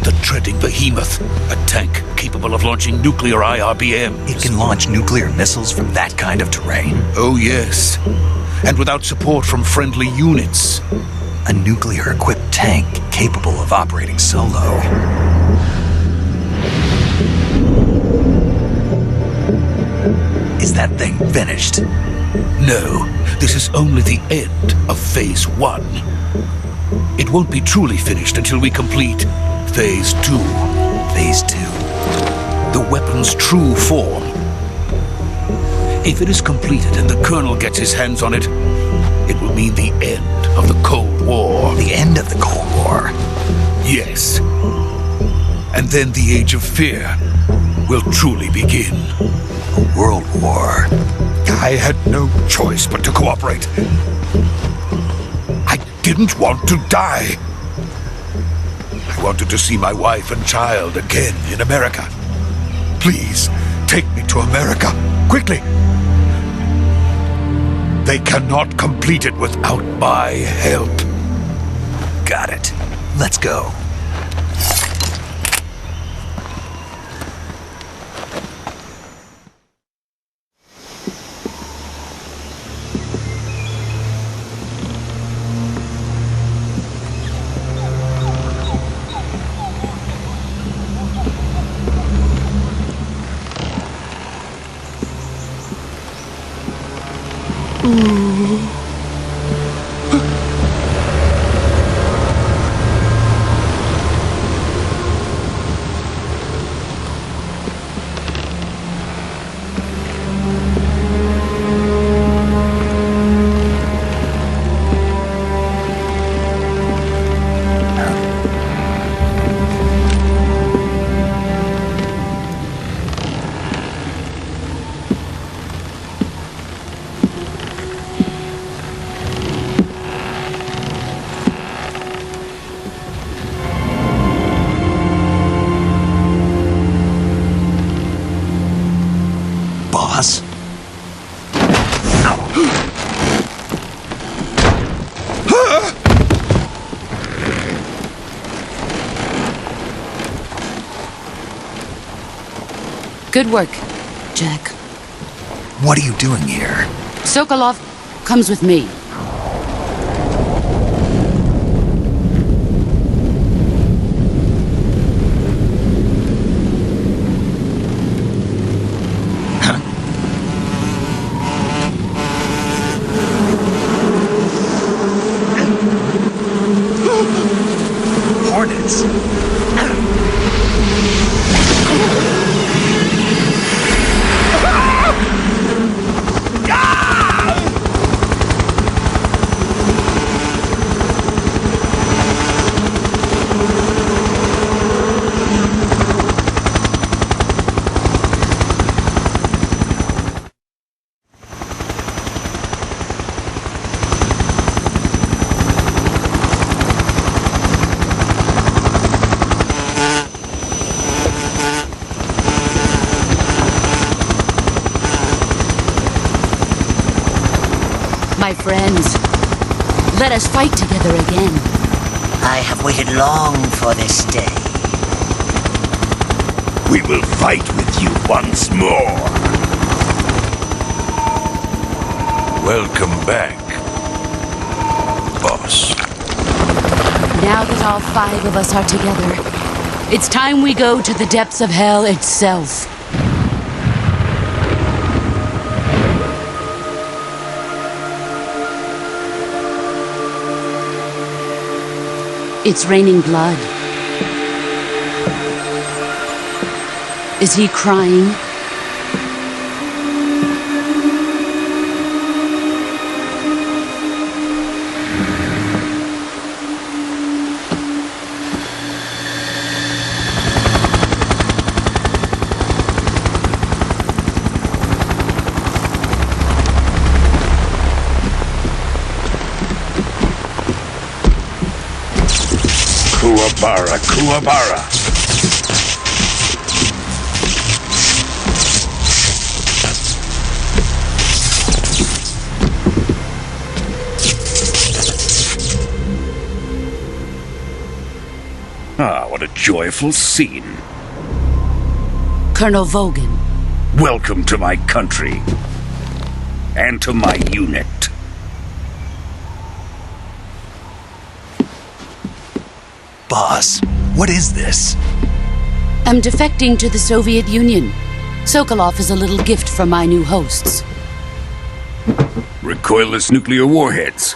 The treading behemoth. A tank capable of launching nuclear IRBMs. It can launch nuclear missiles from that kind of terrain? Oh, yes. And without support from friendly units. A nuclear-equipped tank capable of operating solo. Is that thing finished? No, this is only the end of Phase 1. It won't be truly finished until we complete Phase 2. Phase 2? The weapon's true form. If it is completed and the Colonel gets his hands on it, it will mean the end of the Cold War. The end of the Cold War? Yes. And then the Age of Fear will truly begin. A world war? I had no choice but to cooperate. I didn't want to die. I wanted to see my wife and child again in America. Please, take me to America, quickly. They cannot complete it without my help. Got it. Let's go. Boss? Good work, Jack. What are you doing here? Sokolov comes with me. Hornets? My friends, let us fight together again. I have waited long for this day. We will fight with you once more. Welcome back, boss. Now that all 5 of us are together, It's time we go to the depths of hell itself. It's raining blood. Is he crying? Kuwabara, Kuwabara. Ah, what a joyful scene. Colonel Volgin. Welcome to my country. And to my unit. Boss, what is this? I'm defecting to the Soviet Union. Sokolov is a little gift from my new hosts. Recoilless nuclear warheads.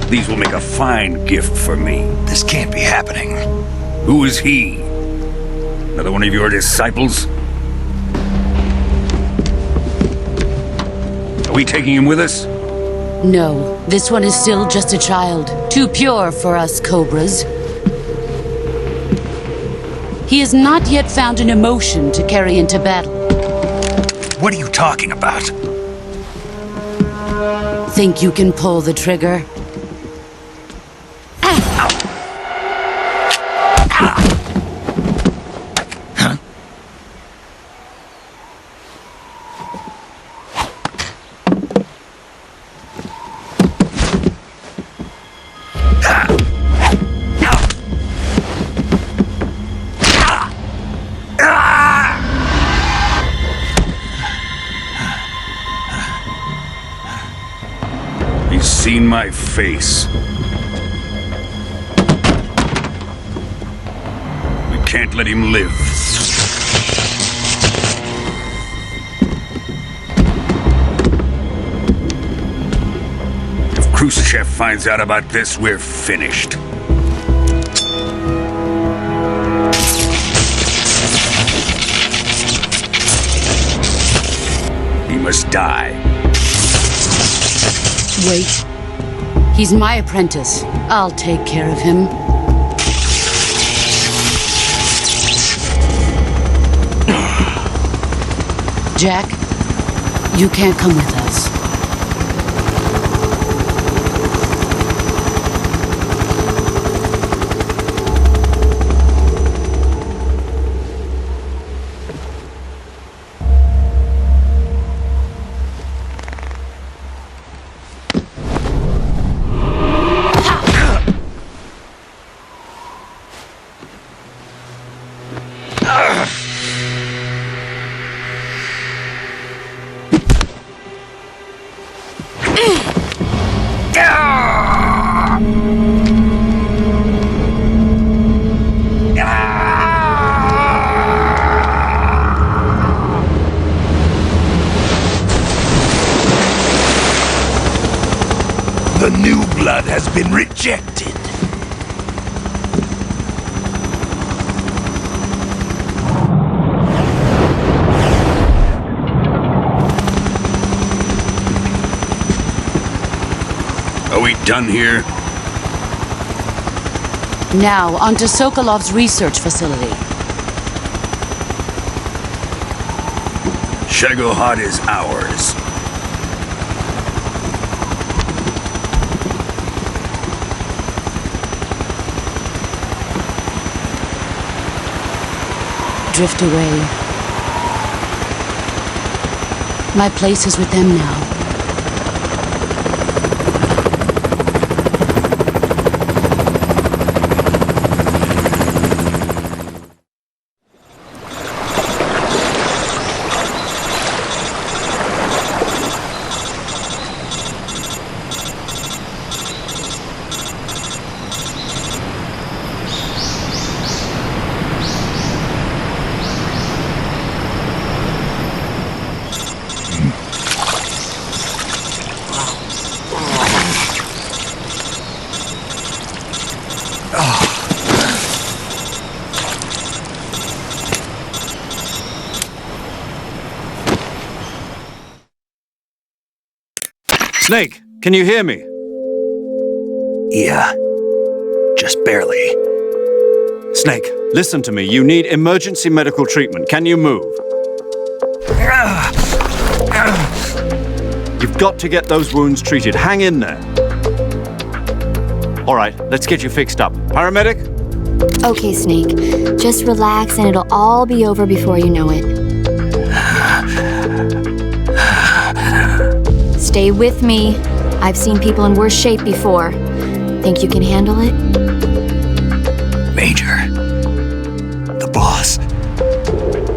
These will make a fine gift for me. This can't be happening. Who is he? Another one of your disciples? Are we taking him with us? No, this one is still just a child. Too pure for us Cobras. He has not yet found an emotion to carry into battle. What are you talking about? Think you can pull the trigger? He's seen my face. We can't let him live. If Khrushchev finds out about this, we're finished. He must die. Wait. He's my apprentice. I'll take care of him. Jack, you can't come with us. The new blood has been rejected. Are we done here? Now, onto Sokolov's research facility. Shagohod is ours. Drift away. My place is with them now. Snake, can you hear me? Yeah. Just barely. Snake, listen to me. You need emergency medical treatment. Can you move? You've got to get those wounds treated. Hang in there. All right, let's get you fixed up. Paramedic? Okay, Snake. Just relax and it'll all be over before you know it. Stay with me. I've seen people in worse shape before. Think you can handle it? Major. The boss.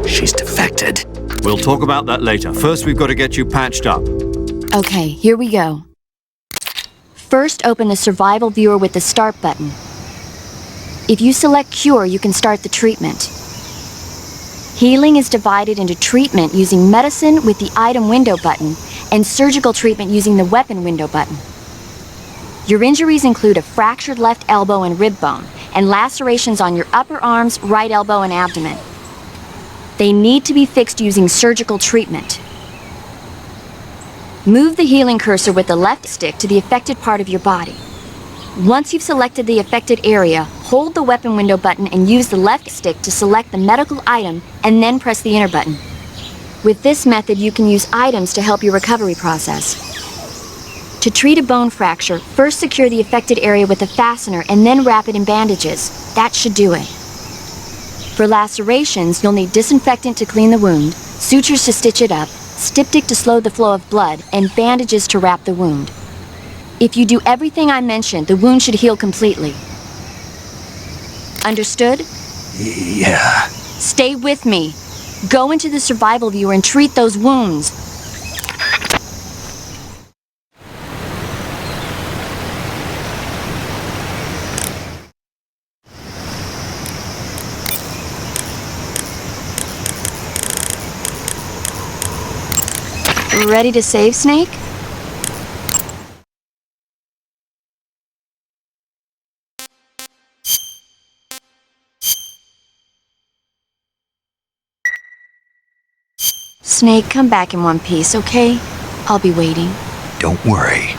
She's defected. We'll talk about that later. First, we've got to get you patched up. Okay, here we go. First, open the survival viewer with the start button. If you select cure, you can start the treatment. Healing is divided into treatment using medicine with the item window button and surgical treatment using the weapon window button. Your injuries include a fractured left elbow and rib bone, and lacerations on your upper arms, right elbow, and abdomen. They need to be fixed using surgical treatment. Move the healing cursor with the left stick to the affected part of your body. Once you've selected the affected area, hold the weapon window button and use the left stick to select the medical item and then press the enter button. With this method, you can use items to help your recovery process. To treat a bone fracture, first secure the affected area with a fastener and then wrap it in bandages. That should do it. For lacerations, you'll need disinfectant to clean the wound, sutures to stitch it up, styptic to slow the flow of blood, and bandages to wrap the wound. If you do everything I mentioned, the wound should heal completely. Understood? Yeah. Stay with me. Go into the survival viewer and treat those wounds. Ready to save, Snake? Snake, come back in one piece, okay? I'll be waiting. Don't worry.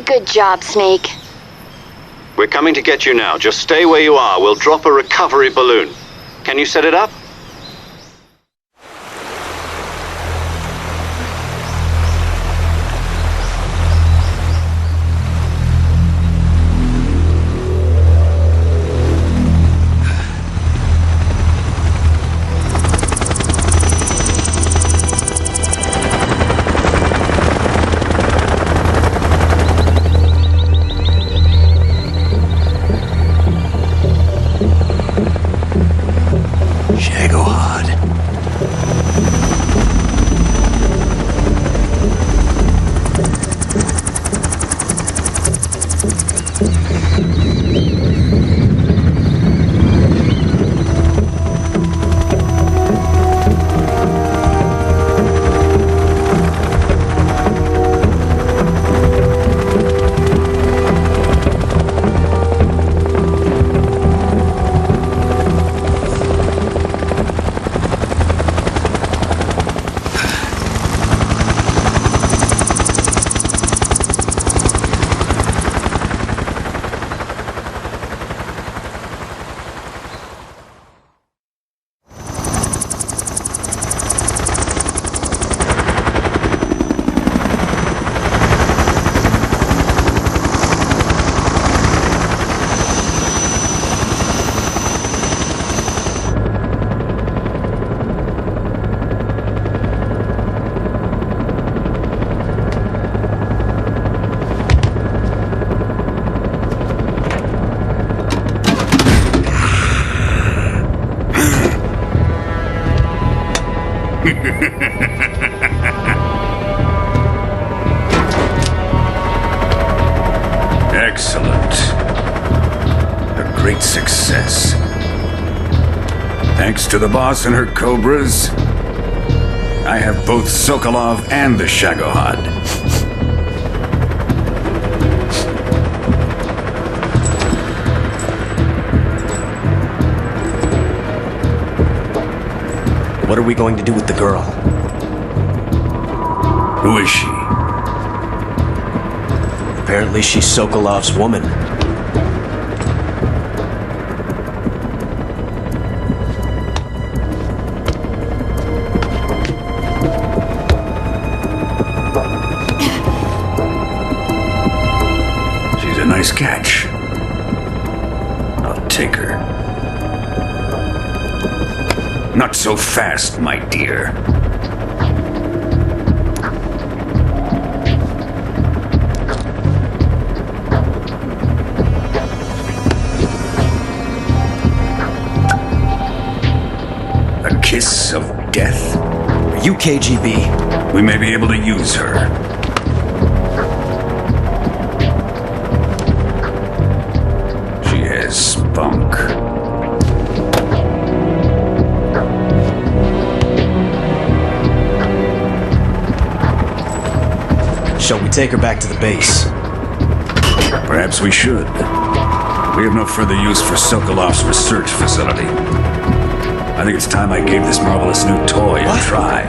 Good job, Snake. We're coming to get you now. Just stay where you are. We'll drop a recovery balloon. Can you set it up? Shagohod. Excellent. A great success. Thanks to the boss and her cobras, I have both Sokolov and the Shagohod. What are we going to do with the girl? Who is she? Apparently she's Sokolov's woman. She's a nice catch. I'll take her. Not so fast, my dear. A kiss of death? Are you KGB? We may be able to use her. She has spunk. Shall we take her back to the base? Perhaps we should. We have no further use for Sokolov's research facility. I think it's time I gave this marvelous new toy a try.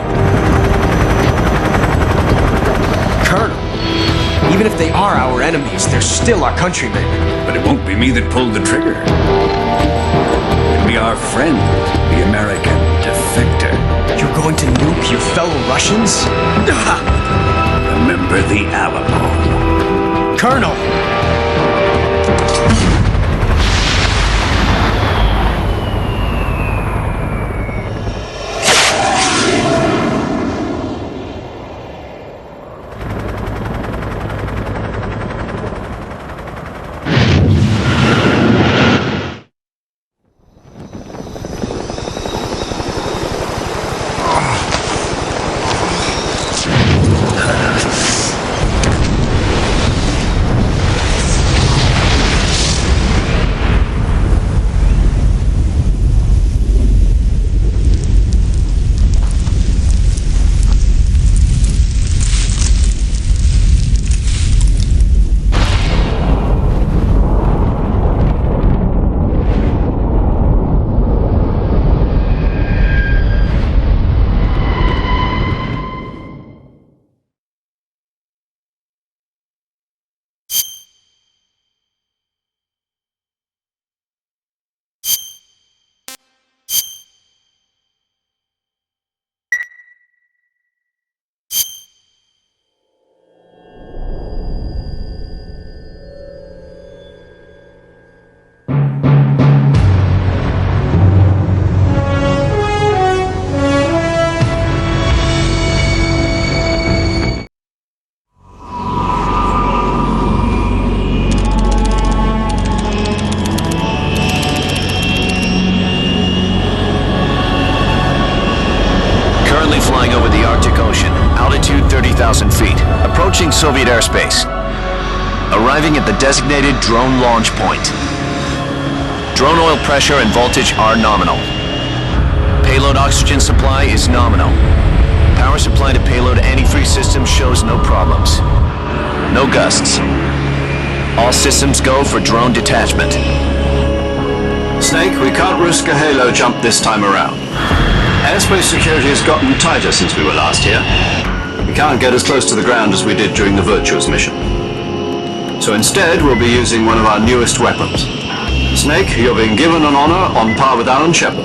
Colonel, even if they are our enemies, they're still our countrymen. But it won't be me that pulled the trigger. It'll be our friend, the American defector. You're going to nuke your fellow Russians? Remember the Alamo. Colonel! 30,000 feet, approaching Soviet airspace. Arriving at the designated drone launch point. Drone oil pressure and voltage are nominal. Payload oxygen supply is nominal. Power supply to payload antifreeze system shows no problems. No gusts. All systems go for drone detachment. Snake, we can't risk a halo jump this time around. Airspace security has gotten tighter since we were last here. We can't get as close to the ground as we did during the Virtuous mission. So instead, we'll be using one of our newest weapons. Snake, you're being given an honor on par with Alan Shepard.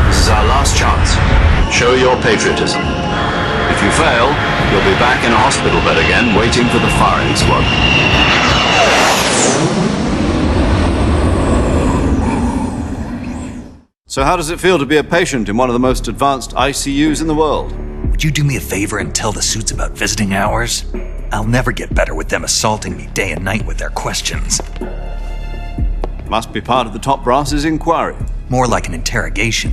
This is our last chance. Show your patriotism. If you fail, you'll be back in a hospital bed again, waiting for the firing squad. So how does it feel to be a patient in one of the most advanced ICUs in the world? Would you do me a favor and tell the suits about visiting hours? I'll never get better with them assaulting me day and night with their questions. Must be part of the top brass's inquiry. More like an interrogation.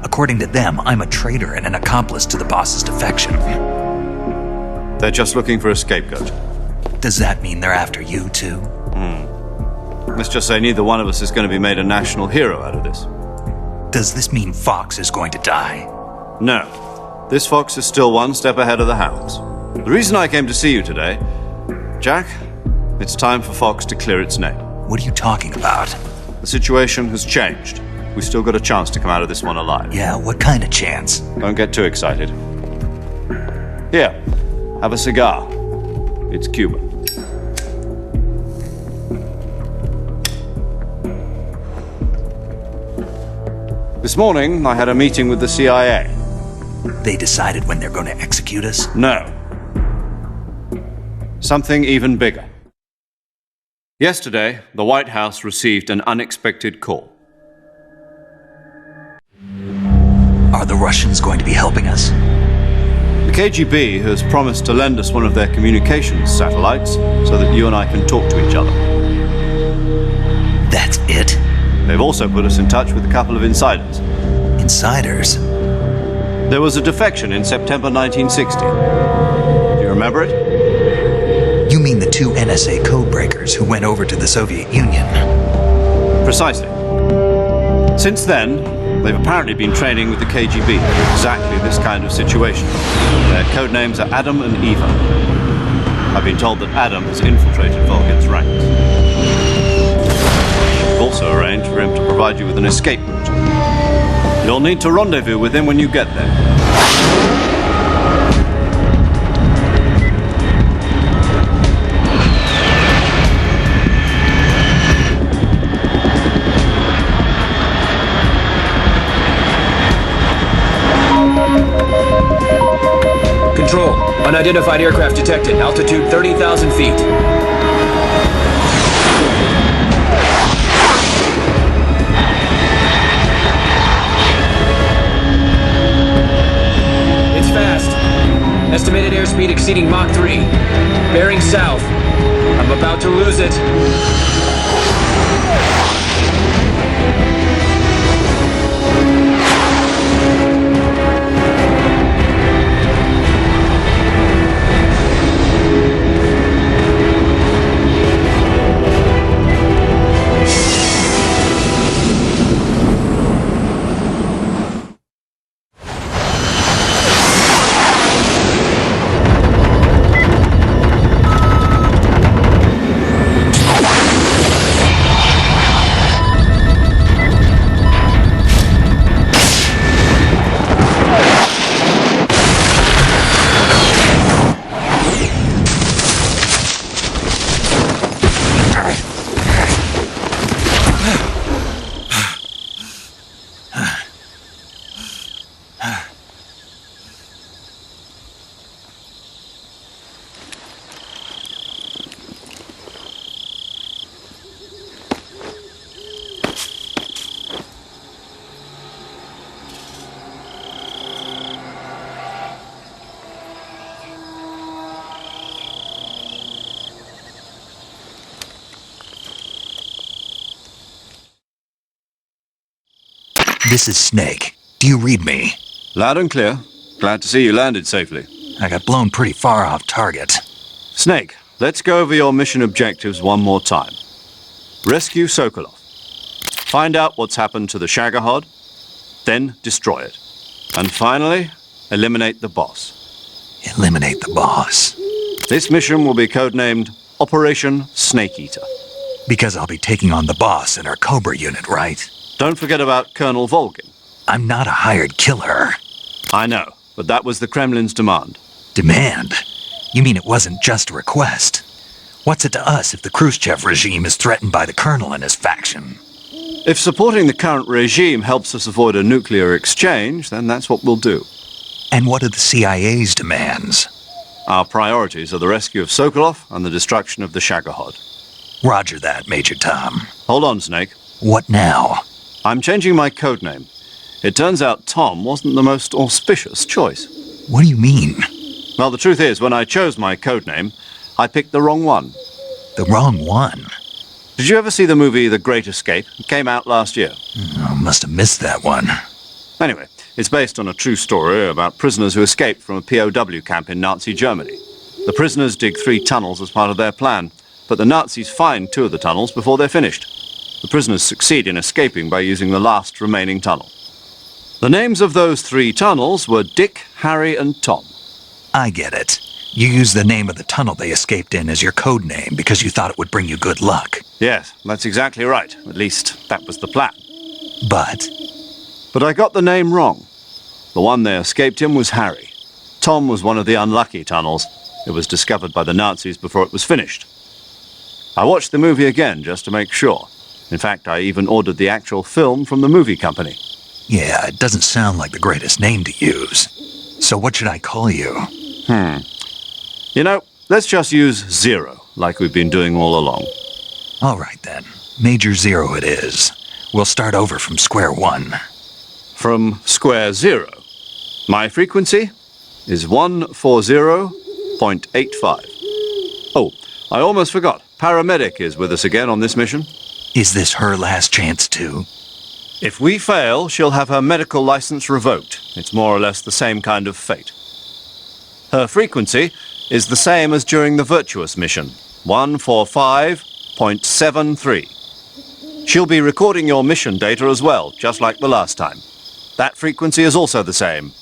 According to them, I'm a traitor and an accomplice to the boss's defection. They're just looking for a scapegoat. Does that mean they're after you, too? Let's just say neither one of us is going to be made a national hero out of this. Does this mean Fox is going to die? No. This Fox is still one step ahead of the Hounds. The reason I came to see you today, Jack, it's time for Fox to clear its name. What are you talking about? The situation has changed. We've still got a chance to come out of this one alive. Yeah, what kind of chance? Don't get too excited. Here, have a cigar. It's Cuban. This morning, I had a meeting with the CIA. They decided when they're going to execute us? No. Something even bigger. Yesterday, the White House received an unexpected call. Are the Russians going to be helping us? The KGB has promised to lend us one of their communications satellites so that you and I can talk to each other. That's it? They've also put us in touch with a couple of insiders. Insiders? There was a defection in September 1960. Do you remember it? You mean the two NSA codebreakers who went over to the Soviet Union? Precisely. Since then, they've apparently been training with the KGB for exactly this kind of situation. Their code names are Adam and Eva. I've been told that Adam has infiltrated Vulcan's ranks. We've also arranged for him to provide you with an escape route. You'll need to rendezvous with him when you get there. Control. Unidentified aircraft detected. Altitude 30,000 feet. It's fast. Estimated airspeed exceeding Mach 3. Bearing south. I'm about to lose it. This is Snake. Do you read me? Loud and clear. Glad to see you landed safely. I got blown pretty far off target. Snake, let's go over your mission objectives one more time. Rescue Sokolov. Find out what's happened to the Shagohod, then destroy it. And finally, eliminate the boss. Eliminate the boss. This mission will be codenamed Operation Snake Eater. Because I'll be taking on the boss in our Cobra unit, right? Don't forget about Colonel Volgin. I'm not a hired killer. I know, but that was the Kremlin's demand. Demand? You mean it wasn't just a request? What's it to us if the Khrushchev regime is threatened by the Colonel and his faction? If supporting the current regime helps us avoid a nuclear exchange, then that's what we'll do. And what are the CIA's demands? Our priorities are the rescue of Sokolov and the destruction of the Shagohod. Roger that, Major Tom. Hold on, Snake. What now? I'm changing my codename. It turns out Tom wasn't the most auspicious choice. What do you mean? Well, the truth is, when I chose my codename, I picked the wrong one. The wrong one? Did you ever see the movie The Great Escape? It came out last year. I must have missed that one. Anyway, it's based on a true story about prisoners who escaped from a POW camp in Nazi Germany. The prisoners dig 3 tunnels as part of their plan, but the Nazis find 2 of the tunnels before they're finished. The prisoners succeed in escaping by using the last remaining tunnel. The names of those 3 tunnels were Dick, Harry, and Tom. I get it. You used the name of the tunnel they escaped in as your code name because you thought it would bring you good luck. Yes, that's exactly right. At least, that was the plan. But I got the name wrong. The one they escaped in was Harry. Tom was one of the unlucky tunnels. It was discovered by the Nazis before it was finished. I watched the movie again just to make sure. In fact, I even ordered the actual film from the movie company. Yeah, it doesn't sound like the greatest name to use. So what should I call you? You know, let's just use Zero, like we've been doing all along. All right then. Major Zero it is. We'll start over from square one. From square zero. My frequency is 140.85. Oh, I almost forgot. Paramedic is with us again on this mission. Is this her last chance too? If we fail, she'll have her medical license revoked. It's more or less the same kind of fate. Her frequency is the same as during the Virtuous mission, 145.73. She'll be recording your mission data as well, just like the last time. That frequency is also the same,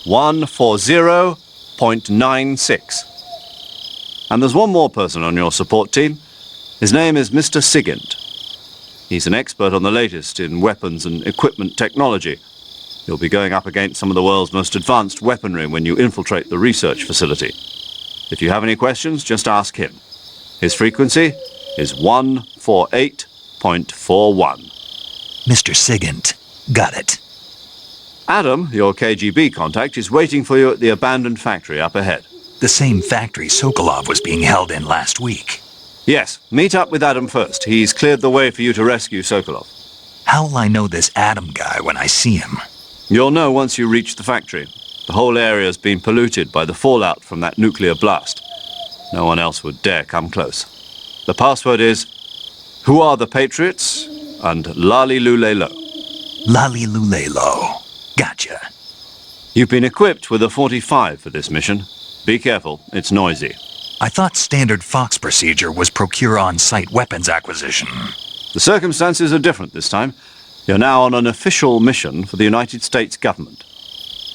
140.96. And there's one more person on your support team. His name is Mr. Sigint. He's an expert on the latest in weapons and equipment technology. You'll be going up against some of the world's most advanced weaponry when you infiltrate the research facility. If you have any questions, just ask him. His frequency is 148.41. Mr. Sigint. Got it. Adam, your KGB contact, is waiting for you at the abandoned factory up ahead. The same factory Sokolov was being held in last week. Yes, meet up with Adam first. He's cleared the way for you to rescue Sokolov. How will I know this Adam guy when I see him? You'll know once you reach the factory. The whole area's been polluted by the fallout from that nuclear blast. No one else would dare come close. The password is, Who are the Patriots? And Lali Lule Lo. Lali Lule Lo. Gotcha. You've been equipped with a 45 for this mission. Be careful, it's noisy. I thought standard Fox procedure was procure on-site weapons acquisition. The circumstances are different this time. You're now on an official mission for the United States government.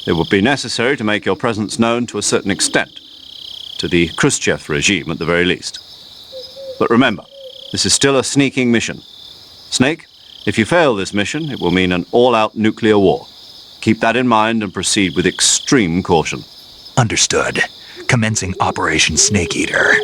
It would be necessary to make your presence known to a certain extent. To the Khrushchev regime, at the very least. But remember, this is still a sneaking mission. Snake, if you fail this mission, it will mean an all-out nuclear war. Keep that in mind and proceed with extreme caution. Understood. Commencing Operation Snake Eater.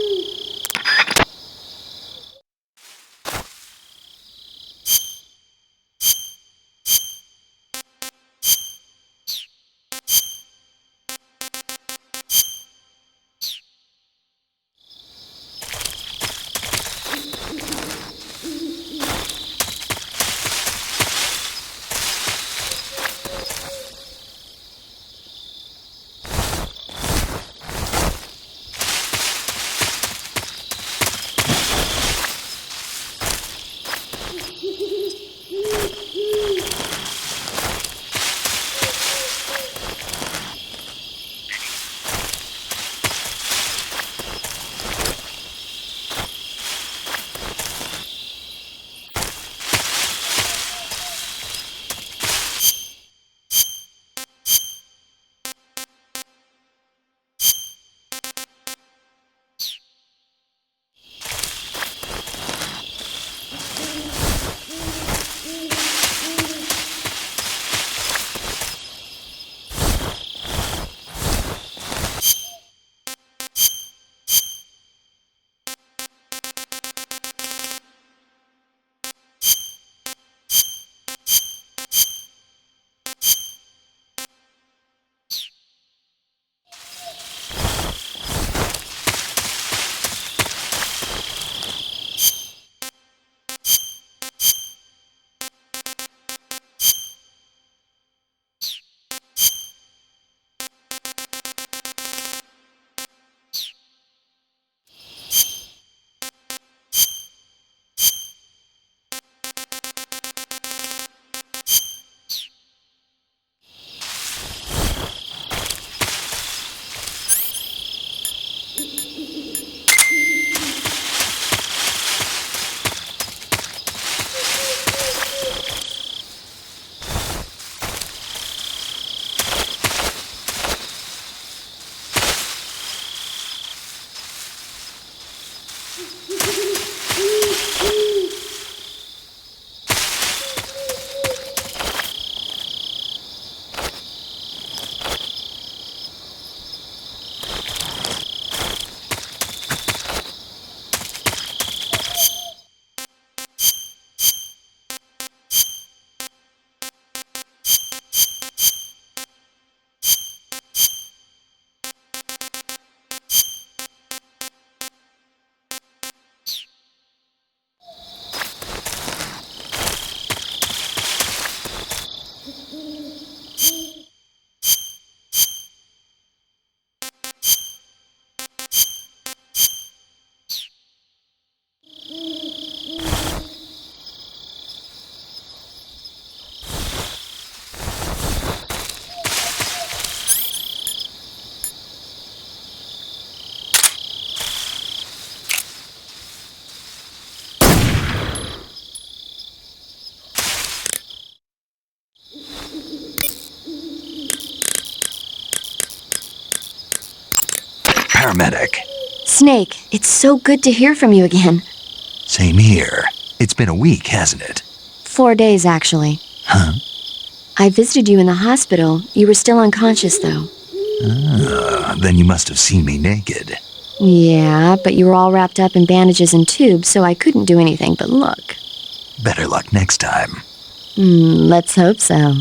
paramedic. Snake, it's so good to hear from you again. Same here. It's been a week, hasn't it? 4 days, actually. Huh? I visited you in the hospital. You were still unconscious, though. Then you must have seen me naked. Yeah, but you were all wrapped up in bandages and tubes, so I couldn't do anything but look. Better luck next time. Let's hope so.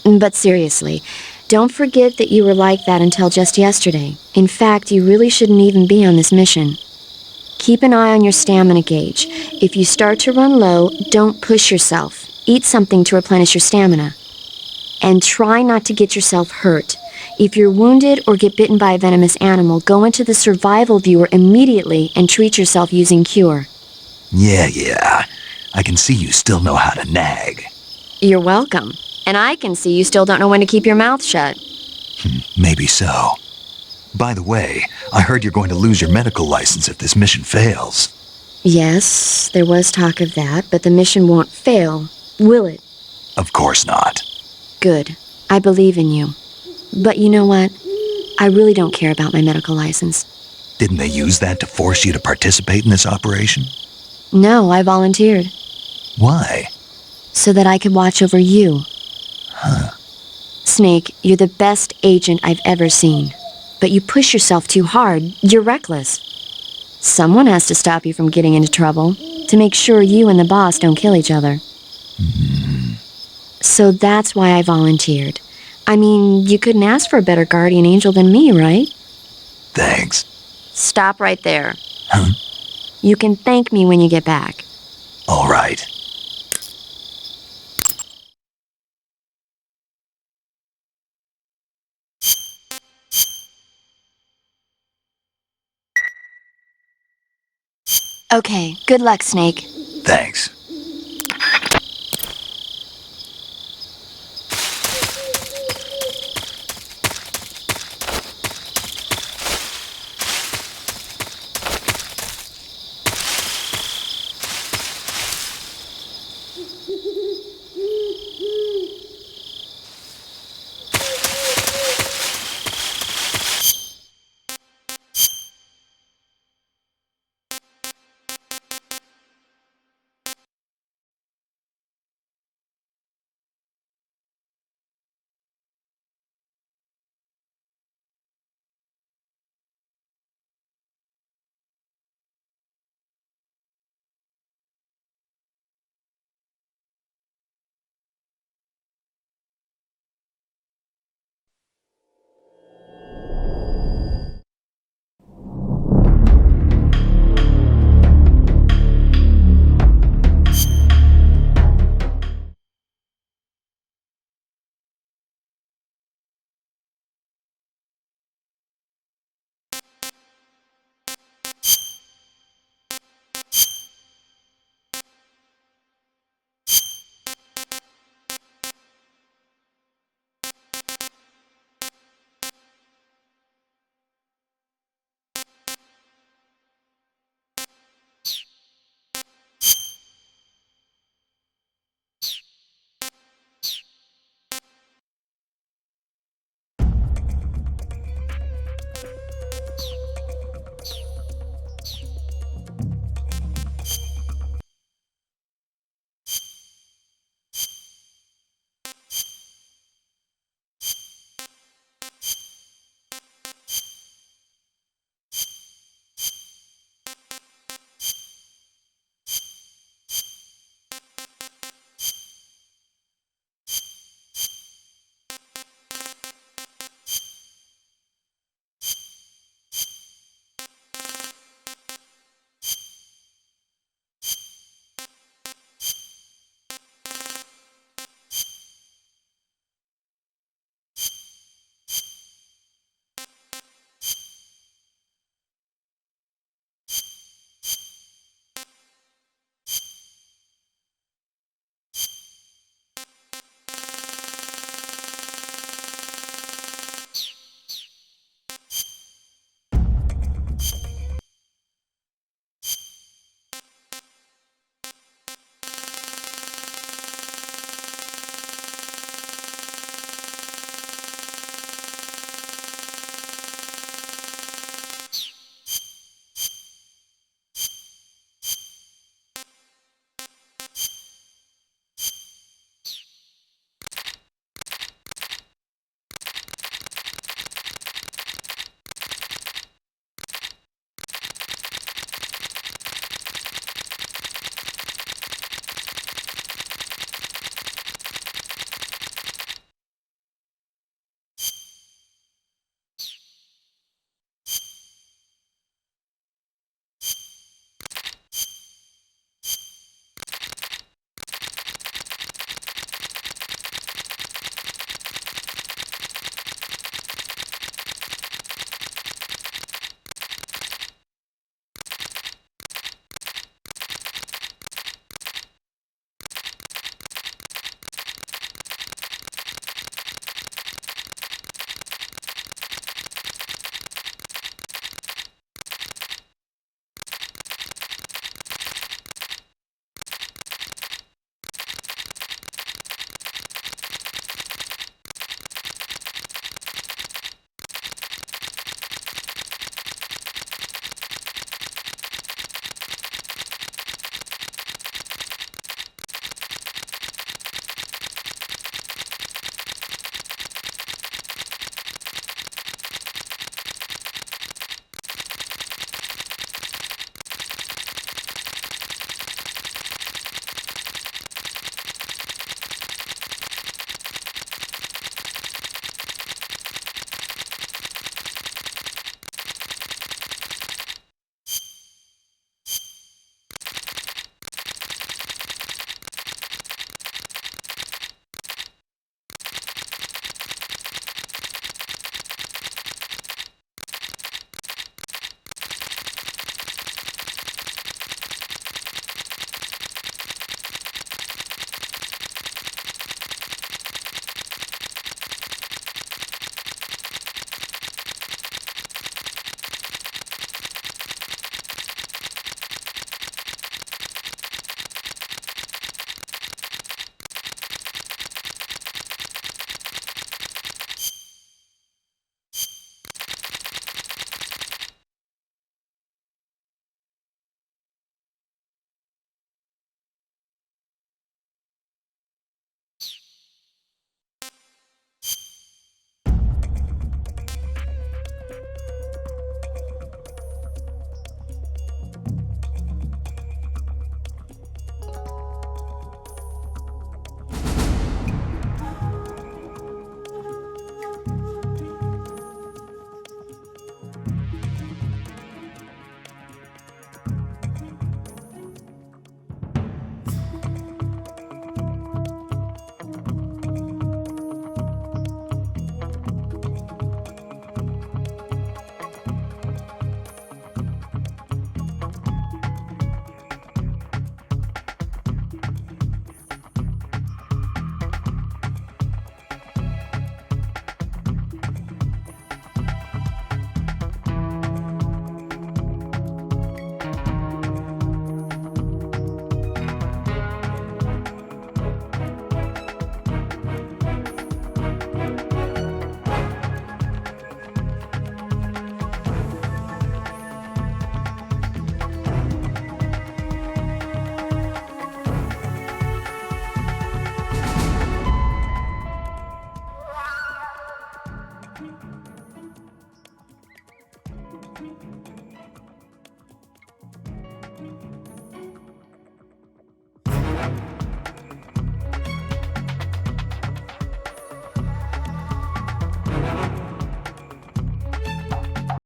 But seriously, don't forget that you were like that until just yesterday. In fact, you really shouldn't even be on this mission. Keep an eye on your stamina gauge. If you start to run low, don't push yourself. Eat something to replenish your stamina. And try not to get yourself hurt. If you're wounded or get bitten by a venomous animal, go into the survival viewer immediately and treat yourself using Cure. Yeah. I can see you still know how to nag. You're welcome. And I can see you still don't know when to keep your mouth shut. Maybe so. By the way, I heard you're going to lose your medical license if this mission fails. Yes, there was talk of that, but the mission won't fail, will it? Of course not. Good. I believe in you. But you know what? I really don't care about my medical license. Didn't they use that to force you to participate in this operation? No, I volunteered. Why? So that I could watch over you. Huh. Snake, you're the best agent I've ever seen. But you push yourself too hard. You're reckless. Someone has to stop you from getting into trouble, to make sure you and the boss don't kill each other. So that's why I volunteered. I mean, you couldn't ask for a better guardian angel than me, right? Thanks. Stop right there. Huh? You can thank me when you get back. All right. Okay, good luck, Snake. Thanks.